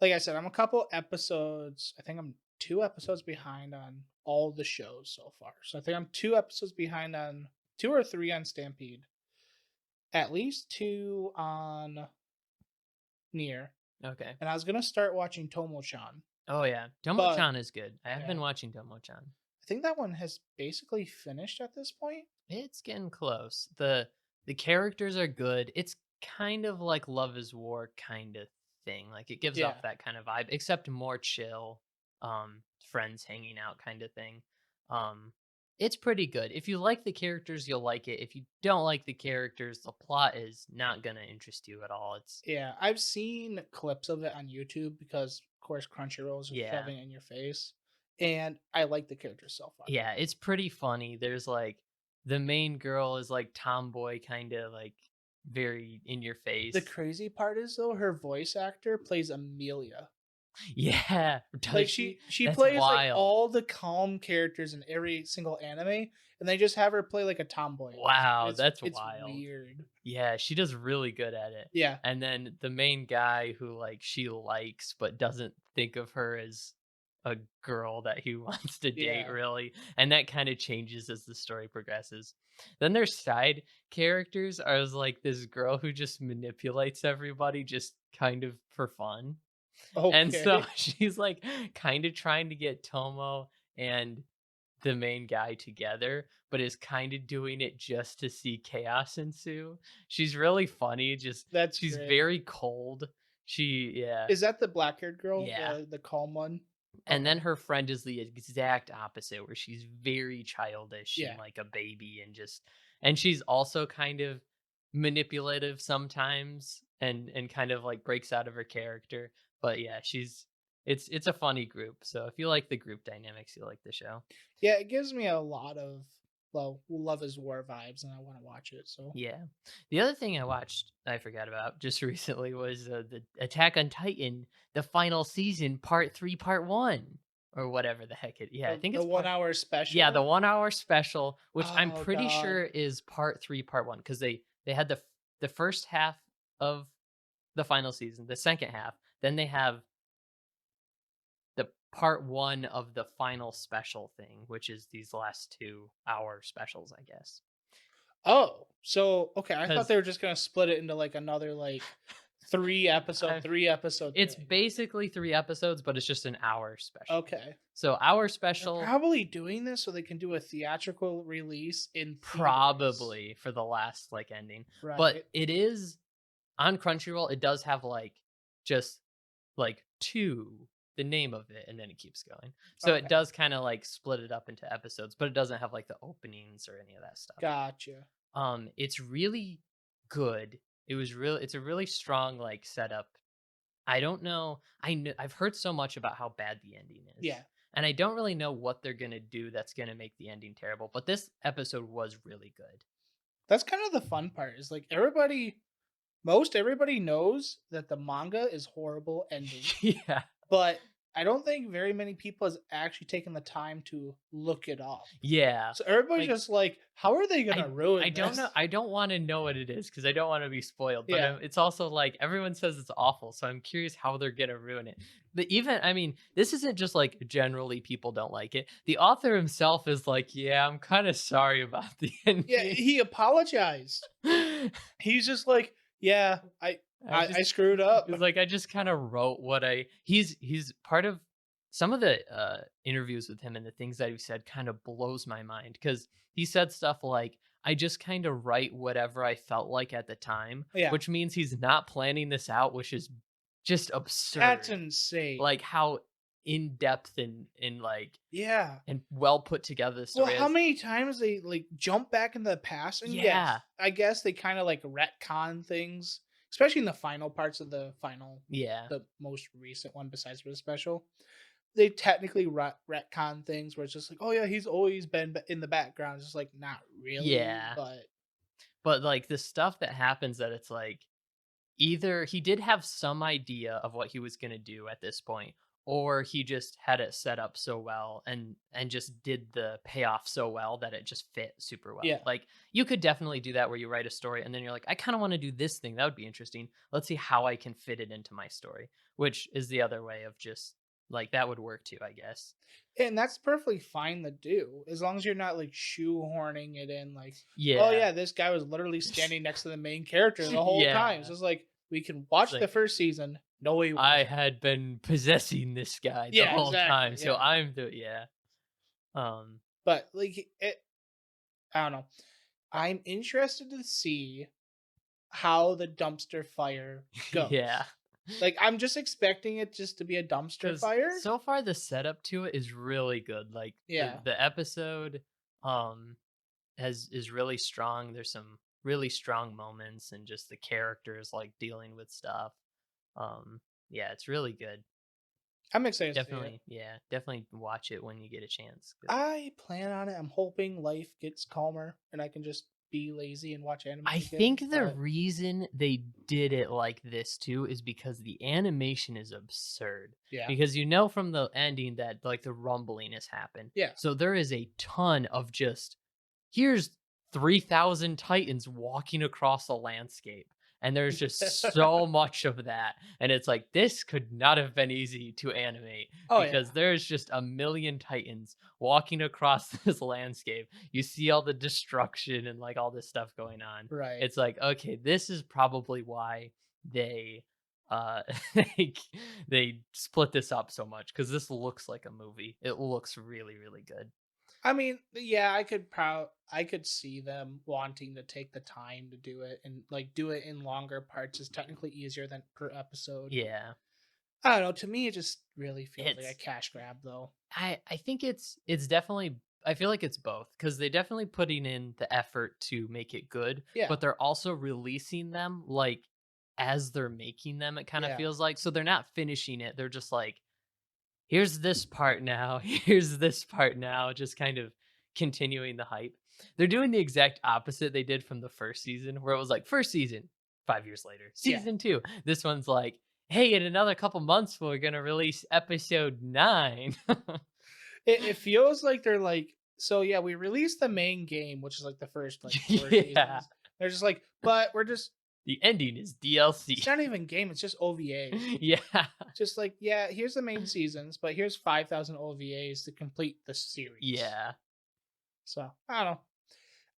like I said, I'm a couple episodes. I think I'm 2 episodes behind on all the shows so far. So I think I'm 2 episodes behind on 2 or 3 on Stampede, at least 2 on Nier. okay. And I was gonna start watching Tomo-chan, Oh, yeah. but Tomo-chan is good. I have yeah, been watching Tomo-chan. I think that one has basically finished at this point. It's getting close. The characters are good. It's kind of like Love is War kind of thing. Like it gives Yeah. off that kind of vibe, except more chill, friends hanging out kind of thing. Um, it's pretty good. If you like the characters, you'll like it. If you don't like the characters, the plot is not gonna interest you at all. It's Yeah, I've seen clips of it on YouTube because, of course, Crunchyroll is just yeah. shoving it in your face, and I like the characters so far. Yeah, it's pretty funny. There's like the main girl is like tomboy kind of like very in your The face. crazy part is though, her voice actor plays Amelia. Yeah, Like does she? she That's plays like wild. all the calm characters in every single anime, and they just have her play like a tomboy. Wow, that's It's wild. weird. Yeah, she does really good at it. Yeah, And then the main guy who like she likes but doesn't think of her as a girl that he wants to date, Yeah. really, and that kind of changes as the story progresses. Then their side characters are like this girl who just manipulates everybody just kind of for fun. And so Okay. she's like kind of trying to get Tomo and the main guy together, but is kind of doing it just to see chaos ensue. She's really funny, just That's she's great. very cold. She yeah. Is that the black-haired girl, Yeah. the calm one? And then Okay. her friend is the exact opposite where she's very childish and Yeah. like a baby and just and she's also kind of manipulative sometimes and kind of like breaks out of her character. But yeah, she's it's a funny group. So if you like the group dynamics, you'll like the show. Yeah, it gives me a lot of, well, Love is War vibes, and I wanna watch it, so Yeah. The other thing I watched, I forgot about just recently was the Attack on Titan, the final season, part 3, part 1, or whatever the heck it. Yeah, I think the it's part. 1-hour Yeah, the special? 1-hour special, which I'm Oh pretty god. sure is part 3, part 1, because they had the first half of the final season, the second half, then they have the part 1 of the final special thing, which is these last 2-hour specials, I guess. Oh, so okay, I thought Because they were just gonna split it into, like, another, like, 3 episode, 3 episode it's thing. basically 3 episodes, but it's just an hour special. Okay. So, hour They're special probably doing this so they can do a theatrical release in theaters. probably for the last, like, ending. But Right. it is on Crunchyroll, it does have, like, just, like, 2, the name of it, and then it keeps going. So it Okay. does kinda, like, split it up into episodes, but it doesn't have, like, the openings or any of that stuff. Gotcha. It's really good. It's a really strong, like, setup. I don't know. I've heard so much about how bad the ending is. Yeah. And I don't really know what they're going to do that's going to make the ending terrible, but this episode was really good. That's kind of the fun part is, like, most everybody knows that the manga is horrible ending, Yeah. but I don't think very many people has actually taken the time to look it up. Yeah. So everybody's Like just like, "How are they gonna I ruin don't know. this?" I don't want to know what it is because I don't want to be spoiled. But Yeah. it's also like everyone says it's awful, so I'm curious how they're gonna ruin it. But even I mean, this isn't just like generally people don't like it. The author himself is like, yeah, I'm kind of sorry about the Yeah, ending. he apologized. He's just like, "Yeah, I just I screwed up." It's like I just kind of wrote what I he's part of some of the interviews with him and the things that he said kind of blows my mind because he said stuff like I just kind of write whatever I felt like at the time, Yeah. which means he's not planning this out, which is just That's absurd. insane. Like how in depth and like Yeah. and well put together the Well, story how is. many times they, like, jump back into the past, and yes, Yeah. I guess they kinda, like, retcon things, especially in the final parts of Yeah. the most recent one besides for the special. They technically retcon things where it's just like, "Oh, yeah, he's always been in the background." It's just like, not really, Yeah. but But like the stuff that happens that it's like either he did have some idea of what he was going to do at this point or he just had it set up so well and just did the payoff so well that it just fit super well. yeah. Like you could definitely do that where you write a story and then you're like I kind of want to do this thing. That would be interesting. Let's see how I can fit it into my story, which is the other way of just like that would work too, I guess. And that's perfectly fine to do, as long as you're not, like, shoehorning it in, like, "Oh, Yeah. yeah, this guy was literally standing next to the main character the whole time." It's Yeah. just like, we can It's watch the like first season. No, he I wasn't. had been possessing this guy the Yeah, whole time. exactly, So yeah. I'm the yeah. Um But, like, I don't know. I'm interested to see how the dumpster fire yeah. goes. Like, I'm just expecting it just to be a dumpster Because fire. so far the setup to it is really good. Like Yeah. the episode um has is really strong. There's some really strong moments and just the characters like dealing with stuff. Yeah, it's really good. I'm excited to see it. Definitely, yeah, definitely watch it when you get a chance. I plan on it. I'm hoping life gets calmer and I can just be lazy and watch anime I again, think the but reason they did it like this too is because the animation is absurd. yeah. Because you know from the ending that like the rumbling has happened. Yeah. So there is a ton of just here's 3,000 titans walking across a landscape. and there's just so much of that, and it's like, this could not have been easy to animate Oh because yeah, there's just a million titans walking across this landscape. You see all the destruction and, like, all this stuff going on. right. It's like, okay, this is probably why they, uh, they they split this up so much because this looks like a movie. It looks really, really good. I mean, yeah, I could see them wanting to take the time to do it and like do it in longer parts is technically easier than per episode. Yeah. I don't know. To me, it just really feels like a It's cash grab, though. I think it's definitely, I feel like it's both because they definitely putting in the effort to make it good, Yeah, but they're also releasing them like as they're making them, it kind of yeah, feels like. So they're not finishing it. They're just like, here's this part now, here's this part now, just kind of continuing the hype. They're doing the exact opposite they did from the first season, where it was like, first season, 5 years later, yeah. season two. This one's like, hey, in another couple months, we're gonna release episode 9. It feels like they're like, so yeah, we released the main game, which is like the first like four Yeah. seasons. They're just like, but we're just The ending is DLC. it's not even game, it's just OVAs. Yeah. Just like, yeah, here's the main seasons, but here's 5,000 OVAs to complete the series. Yeah. So I don't know.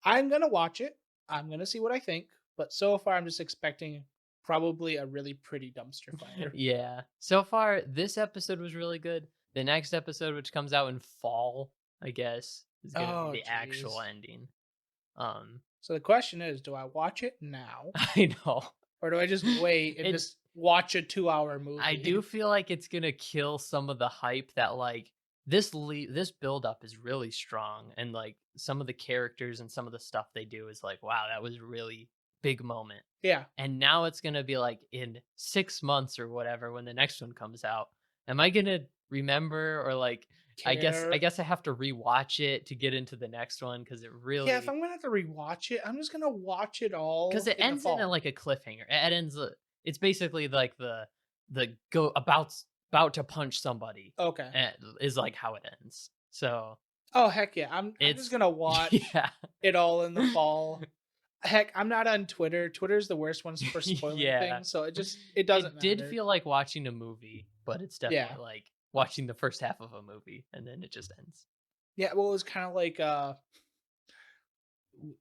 I'm gonna watch it. I'm gonna see what I think. But so far, I'm just expecting probably a really pretty dumpster fire. Yeah. So far, this episode was really good. The next episode, which comes out in fall, I guess, is gonna be Oh, the actual jeez. ending. Um, So the question is, do I watch it now, I know. or do I just wait and It just watch a 2 hour I do movie? feel like it's gonna kill some of the hype that, like, this build up is really strong, and, like, some of the characters and some of the stuff they do is like, wow, that was a really big moment. Yeah, And now it's gonna be like in 6 months or whatever when the next one comes out. Am I gonna remember, or like, I care. guess I have to rewatch it to get into the next one because it Yeah, if really, I'm gonna have to rewatch it, I'm just gonna watch it because all it in the ends in a, fall. like a cliffhanger. It ends. It's basically like the go about to punch somebody, Okay. is like how it ends. So Oh heck yeah, I'm just it's gonna watch yeah. it all in the fall. Heck, I'm not on Twitter. Twitter's the worst ones for spoiling Yeah. things, so it doesn't It did matter. feel like watching a movie, but it's Yeah. definitely like watching the first half of a movie and then it just ends. Yeah, well, it was kind of like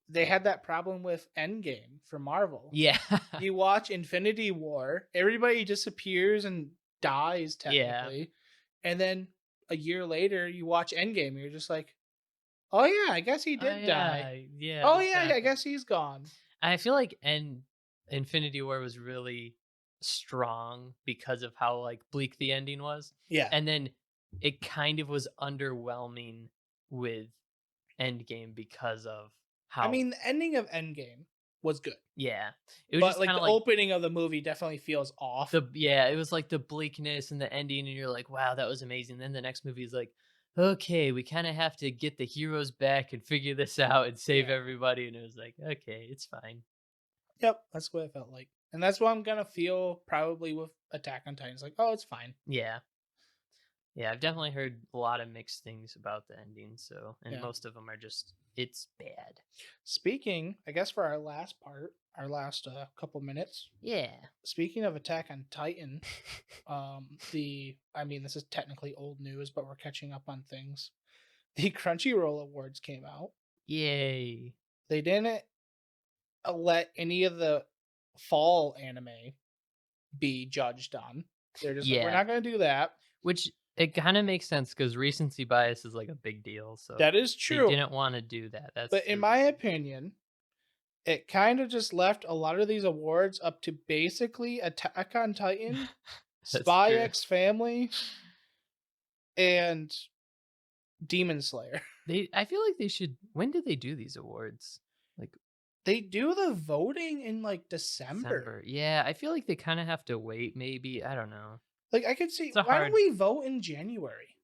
they had that problem with Endgame for Marvel. Yeah. You watch Infinity War, everybody disappears and dies Yeah. technically, and then a year later you watch Endgame, and you're just like, "Oh yeah, I guess he Oh did die. yeah. Yeah, Oh this yeah, I happened. guess he's gone." I feel like Infinity War was really strong because of how like bleak the ending was. Yeah. And then it kind of was underwhelming with Endgame because of I how, mean, the ending of Endgame was good, yeah. It was but just like kind the of like opening of the movie definitely feels off. it was like the bleakness and the ending, and you're like, wow, that was amazing. Then the next movie is like, okay, we kind of have to get the heroes back and figure this out and save Yeah. everybody. And it was like, okay, it's fine. Yep, that's what it felt like. And that's what I'm gonna feel probably with Attack on Titan. It's like, oh, it's fine. Yeah. Yeah, I've definitely heard a lot of mixed things about the ending. So, and Yeah. most of them are just, it's bad. Speaking, I guess for our last part, our last couple minutes. Yeah. Speaking of Attack on Titan, I mean, this is technically old news, but we're catching up on things. The Crunchyroll Awards came out. Yay. They didn't let any of the fall anime be judged on. They're just like, we're Yeah. not going to do that. Which it kind of makes sense because recency bias is like a big deal. So That is they true. didn't want to do that. That's But in the my reason. opinion, it kind of just left a lot of these awards up to basically Attack on Titan, That's Spy true. X Family, and Demon Slayer. I feel like they should. When did they do these awards? Like They do the voting in like December. December. Yeah, I feel like they kind of have to wait. Maybe, I don't know. Like I could see, It's a why don't hard. we vote in January?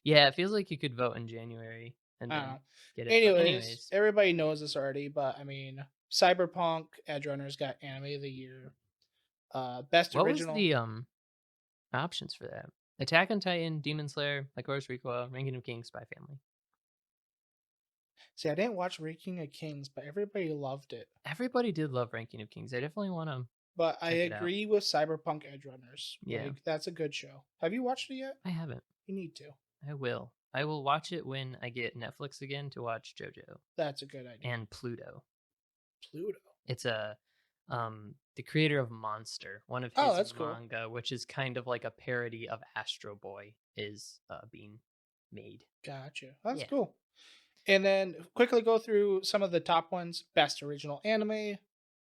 Yeah, it feels like you could vote in January and I don't then know. get it. But Anyways, anyways, everybody knows this already, but I mean, Cyberpunk Edge Runners got Anime of the Year. Best what was Original. the options for that? Attack on Titan, Demon Slayer, Like Horse Recoil, Ranking of Kings, Spy Family. See, I didn't watch Ranking of Kings, but everybody loved it. Everybody did love Ranking of Kings. I definitely want to But I check it out. agree with Cyberpunk Edge Runners. Yeah. Like, that's a good show. Have you watched it yet? I haven't. You need to. I will. I will watch it when I get Netflix again to watch JoJo That's a good idea. and Pluto. Pluto. It's the creator of Monster, one of Oh, his that's cool. manga, which is kind of like a parody of Astro Boy, is being made. Gotcha. That's Yeah. cool. And then quickly go through some of the top ones. Best original anime,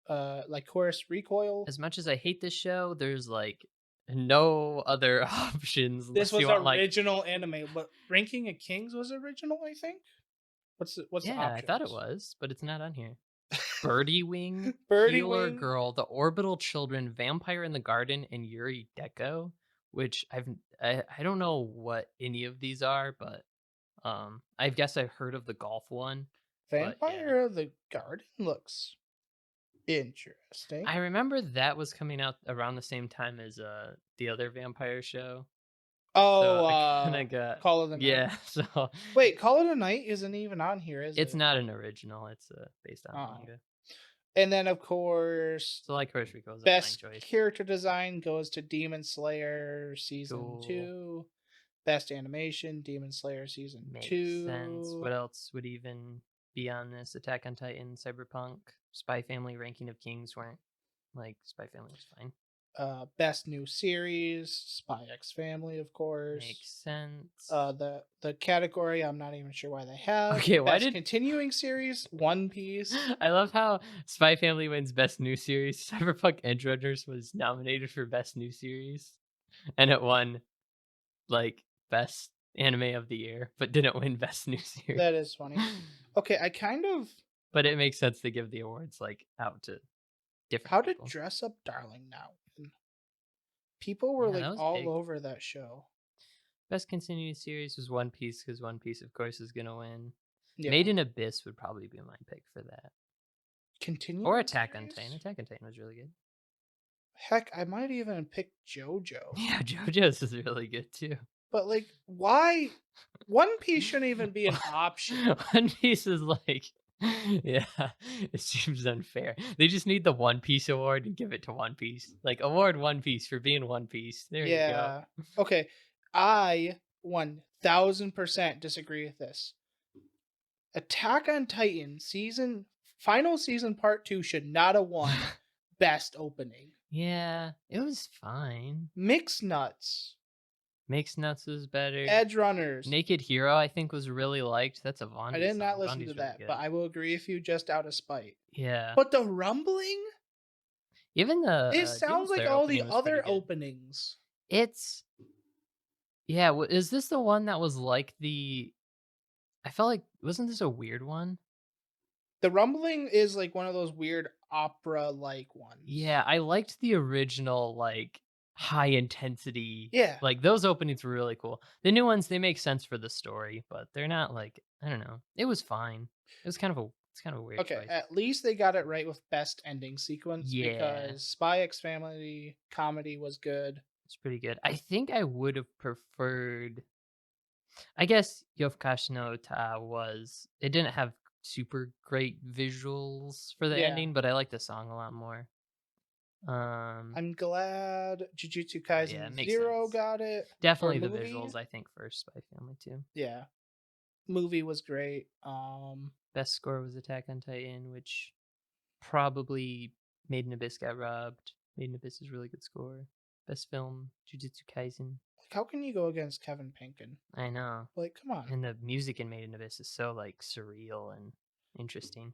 like Chorus Recoil. As much as I hate this show, there's like no other options This unless was you want like original anime, but Ranking of Kings was original, I think. What's the yeah, options? I thought it was, but it's not on here. Birdie Wing, Birdie Healer Wing. Girl, The Orbital Children, Vampire in the Garden, and Yuri Deco, which I don't know what any of these are, but I guess I've heard of the golf one. Vampire of the Garden looks interesting. I remember that was coming out around the same time as the other vampire show. So I kind of got Call of the Night. Yeah, so Wait, Call of the Night isn't even on here, is it? it's not an original. It's based on manga. And then, of course, So like Chris Rico's best a fine choice. character design goes to Demon Slayer Season Cool. 2. Best animation, Demon Slayer Season Makes 2. sense. What else would even be on this? Attack on Titan, Cyberpunk, Spy Family, Ranking of Kings weren't like Spy Family was fine. Best new series, Spy X Family, of course. Makes sense. The category I'm not even sure why they have. Okay, why best did continuing series, One Piece. I love how Spy Family wins Best New Series. Cyberpunk Edge Runners was nominated for Best New Series, and it won like Best Anime of the Year, but didn't win Best New Series. That is funny. Okay, I kind of. But it makes sense to give the awards like out to different. How people. did Dress Up Darling now? People were like all big. Over that show. Best continuing series was One Piece because One Piece, of course, is gonna win. Yeah. Made in Abyss would probably be my pick for that. Continuing or Attack on Titan. Attack on Titan was really good. Heck, I might even pick JoJo. Yeah, JoJo's is really good too. But like, why? One Piece shouldn't even be an option. One Piece is like, yeah, it seems unfair. They just need the One Piece award and give it to One Piece. Like, award One Piece for being One Piece. There you go. Okay, I 1000% disagree with this. Attack on Titan final season part 2 should not have won best opening. Yeah, it was fine. Mixed Nuts was better. Edge Runners. Naked Hero, I think, was really liked. That's a Vondi I did not song. listen Vondi's to that, really but I will agree with you just out of spite. Yeah. But the rumbling? Even the... It sounds like all the other openings. It's... Yeah, is this the one that was like the... I felt like... Wasn't this a weird one? The rumbling is like one of those weird opera-like ones. Yeah, I liked the original, like... high intensity. Yeah. Like, those openings were really cool. The new ones, they make sense for the story, but they're not like, I don't know. It was fine. It's kind of a weird choice. At least they got it right with best ending sequence. Yeah. Because Spy X Family comedy was good. It's pretty good. I think I would have preferred, I guess Yofukashi no Ta it didn't have super great visuals for the ending, but I like the song a lot more. I'm glad Jujutsu Kaisen 0 got it. Definitely the visuals, I think, first Spy Family too. Yeah. Movie was great. Best score was Attack on Titan, which probably Made in Abyss got robbed. Made in Abyss is a really good score. Best film, Jujutsu Kaisen. Like, how can you go against Kevin Penkin? I know. Like, come on. And the music in Made in Abyss is so like surreal and interesting.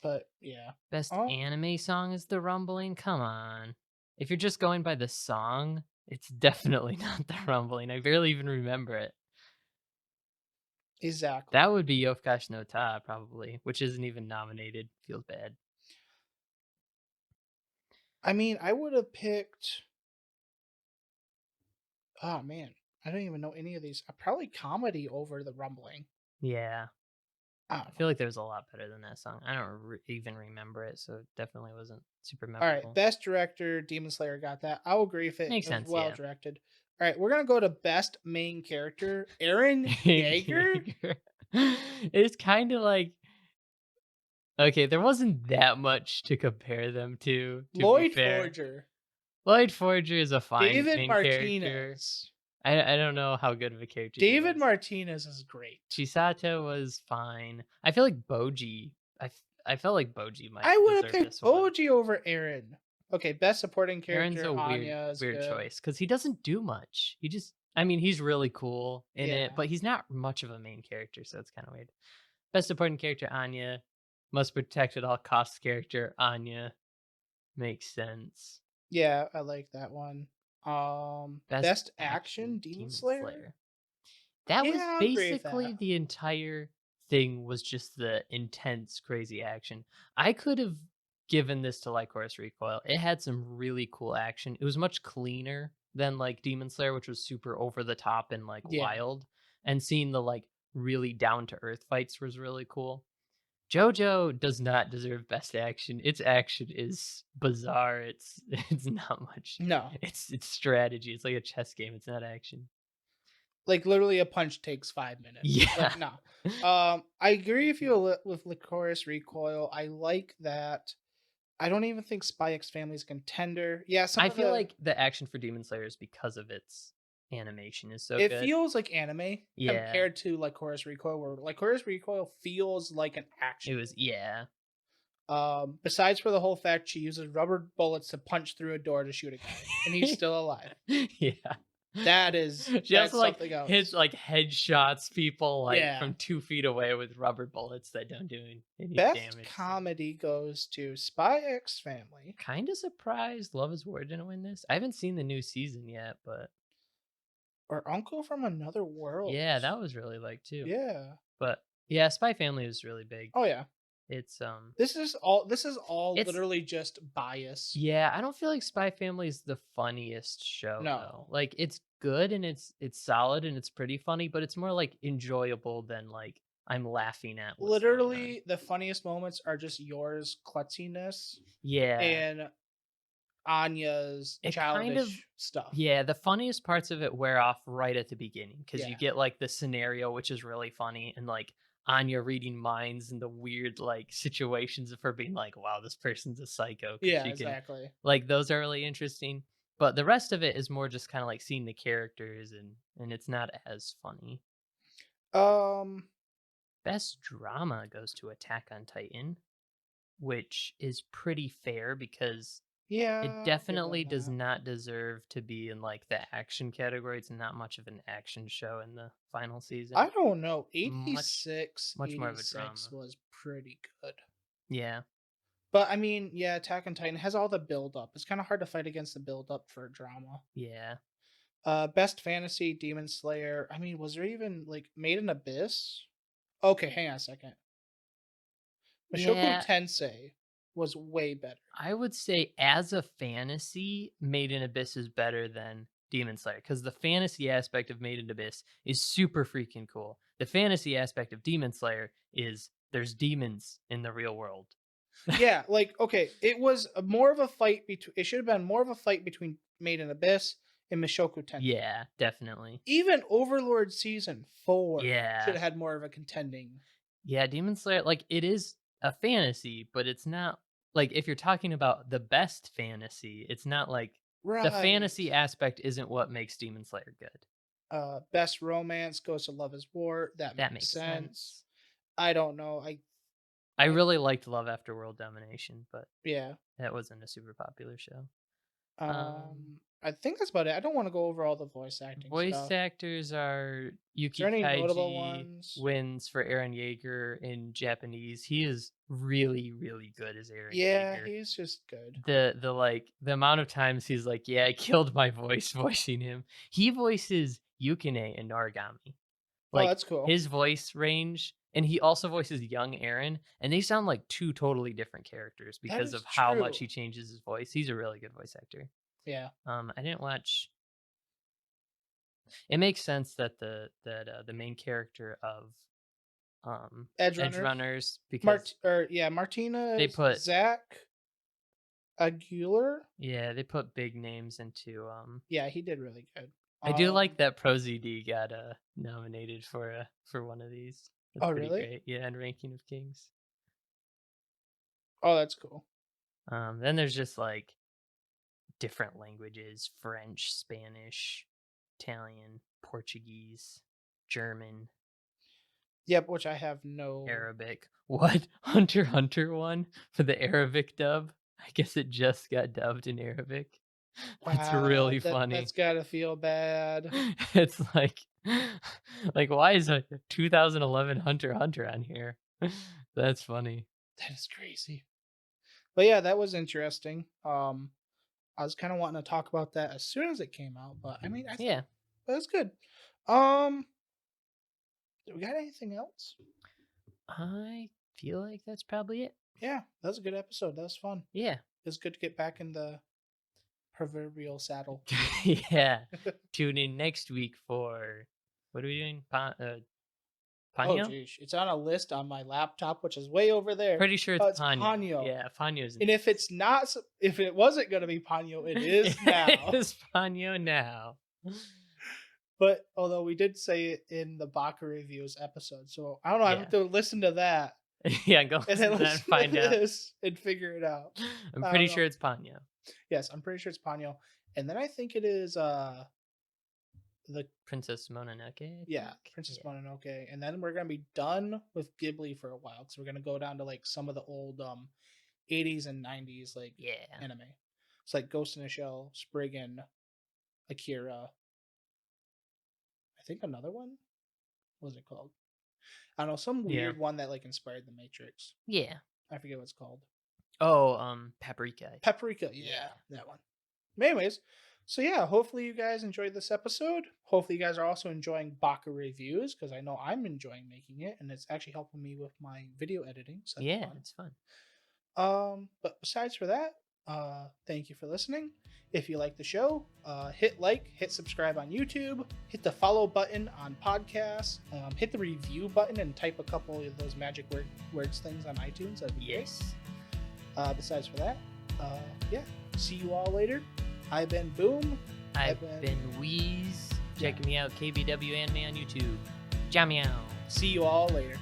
But yeah. Best anime song is The Rumbling. Come on. If you're just going by the song, it's definitely not The Rumbling. I barely even remember it. Exactly. That would be Yofukashi no Ta, probably, which isn't even nominated. Feels bad. I mean, I would have picked... Oh, man. I don't even know any of these. Probably comedy over The Rumbling. Yeah. I feel like there's a lot better than that song. I don't even remember it, so it definitely wasn't super memorable. All right, best director, Demon Slayer got that. I'll agree if it makes sense. Well directed. All right, we're gonna go to best main character, Eren Yeager. It's kind of like Okay, there wasn't that much to compare them to be Lloyd fair. Forger, Lloyd Forger is a fine David main character. Martinez. I don't know how good of a character he David was. Martinez is great. Chisato was fine. I feel like Boji. I felt like Boji might I would have deserve picked this one. Boji over Aaron. Okay, best supporting Aaron's character a Anya is weird good. choice because he doesn't do much. He just, I mean, he's really cool in it, Yeah. but he's not much of a main character, so it's kind of weird. Best supporting character Anya, must protect at all costs character Anya, makes sense. Yeah, I like that one. Best Best action action Demon Demon Slayer? Slayer. That was Yeah, I'll agree with basically that. the entire thing was just the intense, crazy action. I could have given this to Lycoris Recoil. It had some really cool action. It was much cleaner than like Demon Slayer, which was super over the top and like Yeah. wild. And seeing the like really down to earth fights was really cool. JoJo does not deserve best action. Its action is bizarre. It's not much. No. It's strategy. It's like a chess game. It's not action. Like literally a punch takes 5 minutes. Yeah. Like no. I agree with you with Lycoris Recoil. I like that. I don't even think Spy X Family is a contender. Yeah, some I of feel the like the action for Demon Slayer is because of its animation is so it good. feels like anime Yeah. compared to Lycoris Recoil, where Lycoris Recoil feels like an It action. was yeah. Besides for the whole fact she uses rubber bullets to punch through a door to shoot a guy, and he's still alive. Yeah. She also That's like something hits else. like headshots people like Yeah. from 2 feet away with rubber bullets that don't do any Best damage. So. comedy goes to Spy X Family Kind of surprised Love is War didn't win this. I haven't seen the new season yet, but or Uncle from Another World. yeah, that was really like too. Yeah. But yeah, Spy Family was really big. Oh yeah. It's This is all it's literally just bias. yeah, I don't feel like Spy Family is the funniest show though. No. Like it's good and it's solid and it's pretty funny, but it's more like enjoyable than like I'm laughing at what's going on. Literally the funniest moments are just yours klutziness Yeah. and Anya's It kind of childish stuff. yeah, the funniest parts of it wear off right at the beginning because you Yeah. get like the scenario which is really funny and like Anya reading minds and the weird like situations of her being like, wow, this person's a psycho because Yeah, she can exactly. like those are really interesting. But the rest of it is more just kind of like seeing the characters and it's not as funny. Um Best drama goes to Attack on Titan, which is pretty fair because it yeah, I'll give definitely them does that. not deserve to be in like the action category. It's not much of an action show in the final I season. don't know. Much 86, much more of a 86 drama. was pretty good. Yeah. But I mean, yeah, Attack on Titan has all the build up. It's kind of hard to fight against the build up for drama. Yeah. Best fantasy Demon Slayer. I mean, was there even like Made in Abyss? Okay, hang on a second. Mashoku Yeah. Tensei was way better. I would say as a fantasy, Made in Abyss is better than Demon Slayer because the fantasy aspect of Made in Abyss is super freaking cool. The fantasy aspect of Demon Slayer is there's demons in the real world. Yeah, like okay, it was more of a fight between. It should have been more of a fight between Made in Abyss and Mashoku Tensei. Yeah, definitely. Even Overlord season 4 should Yeah. have had more of a contending. Yeah, Demon Slayer, like it is a fantasy, but it's not like if you're talking about the best fantasy, it's not like the Right. fantasy aspect isn't what makes Demon Slayer good. Best romance goes to Love is War. That That makes makes sense. sense. I don't know. I I really liked Love After World Domination, but yeah. that wasn't a super popular show. I think that's about it. I don't want to go over all the voice acting Voice stuff. actors are Is there Yuki any notable Kaiji ones? wins for Eren Yeager in Japanese. He is really, really good as Eren Yeah, Yeager. he's just good. The like the amount of times he's like, yeah, I killed my voice voicing him. He voices Yukine in Noragami. Oh, Like that's cool. his voice range, and he also voices young Eren, and they sound like two totally different characters That because of is how much true. he changes his voice. He's a really good voice actor. Yeah. I didn't watch. It makes sense that the main character of Edge Edge Runners. Runners because Martina they is put Zach Aguilar. yeah they put big names into Yeah, he did really good. I do like that ProZD got nominated for one of these. That's Oh pretty really? great. Yeah, and Ranking of Kings. Oh, that's cool. Then there's just like different languages: French, Spanish, Italian, Portuguese, German, Yep, which I have no. Arabic. What? Hunter x Hunter one for the Arabic dub? I guess it just got dubbed in Arabic. That's Wow, really that's funny. gotta feel bad. It's like why is a 2011 Hunter x Hunter on here? That's funny. That is crazy. But yeah, that was interesting. I was kind of wanting to talk about that as soon as it came out, but I mean, I think Yeah. that's good. Um, do we got anything else? I feel like that's probably it. Yeah, that was a good episode. That was fun. Yeah. It's good to get back in the proverbial saddle. Yeah. Tune in next week for what are we doing? Oh, Ponyo? geez, it's on a list on my laptop, which is way over there. Pretty sure Oh, it's it's Ponyo. Ponyo. Yeah, Ponyo's And if it's not, if it wasn't going to be Ponyo, it is now. It is Ponyo now. But although we did say it in the Baka reviews episode, so I don't know. I have to listen to that Yeah, go and listen then to that and listen find to out. this and figure it out. I'm I pretty don't sure know. it's Ponyo. Yes, I'm pretty sure it's Ponyo. And then I think it is the Princess Mononoke. I yeah, think. Princess Yeah. Mononoke. And then we're gonna be done with Ghibli for a while because we're gonna go down to like some of the old 80s and 90s like Yeah. anime. It's like Ghost in the Shell, Spriggan, Akira. I think another one. What was it called? I don't know, some Yeah. weird one that like inspired the Matrix. Yeah. I forget what it's called. Oh, Paprika. Paprika, yeah, that one. But anyways, so yeah, hopefully you guys enjoyed this episode. Hopefully you guys are also enjoying Baka reviews because I know I'm enjoying making it, and it's actually helping me with my video editing. So that's Yeah, fun. it's fun. But besides for that, thank you for listening. If you like the show, hit like, hit subscribe on YouTube, hit the follow button on podcasts, hit the review button, and type a couple of those magic words things on iTunes. That'd be great. Besides for that, yeah, see you all later. I've been Boom. I've been Weez. Check me out, KBW Anime on YouTube. Ciao meow. See you all later.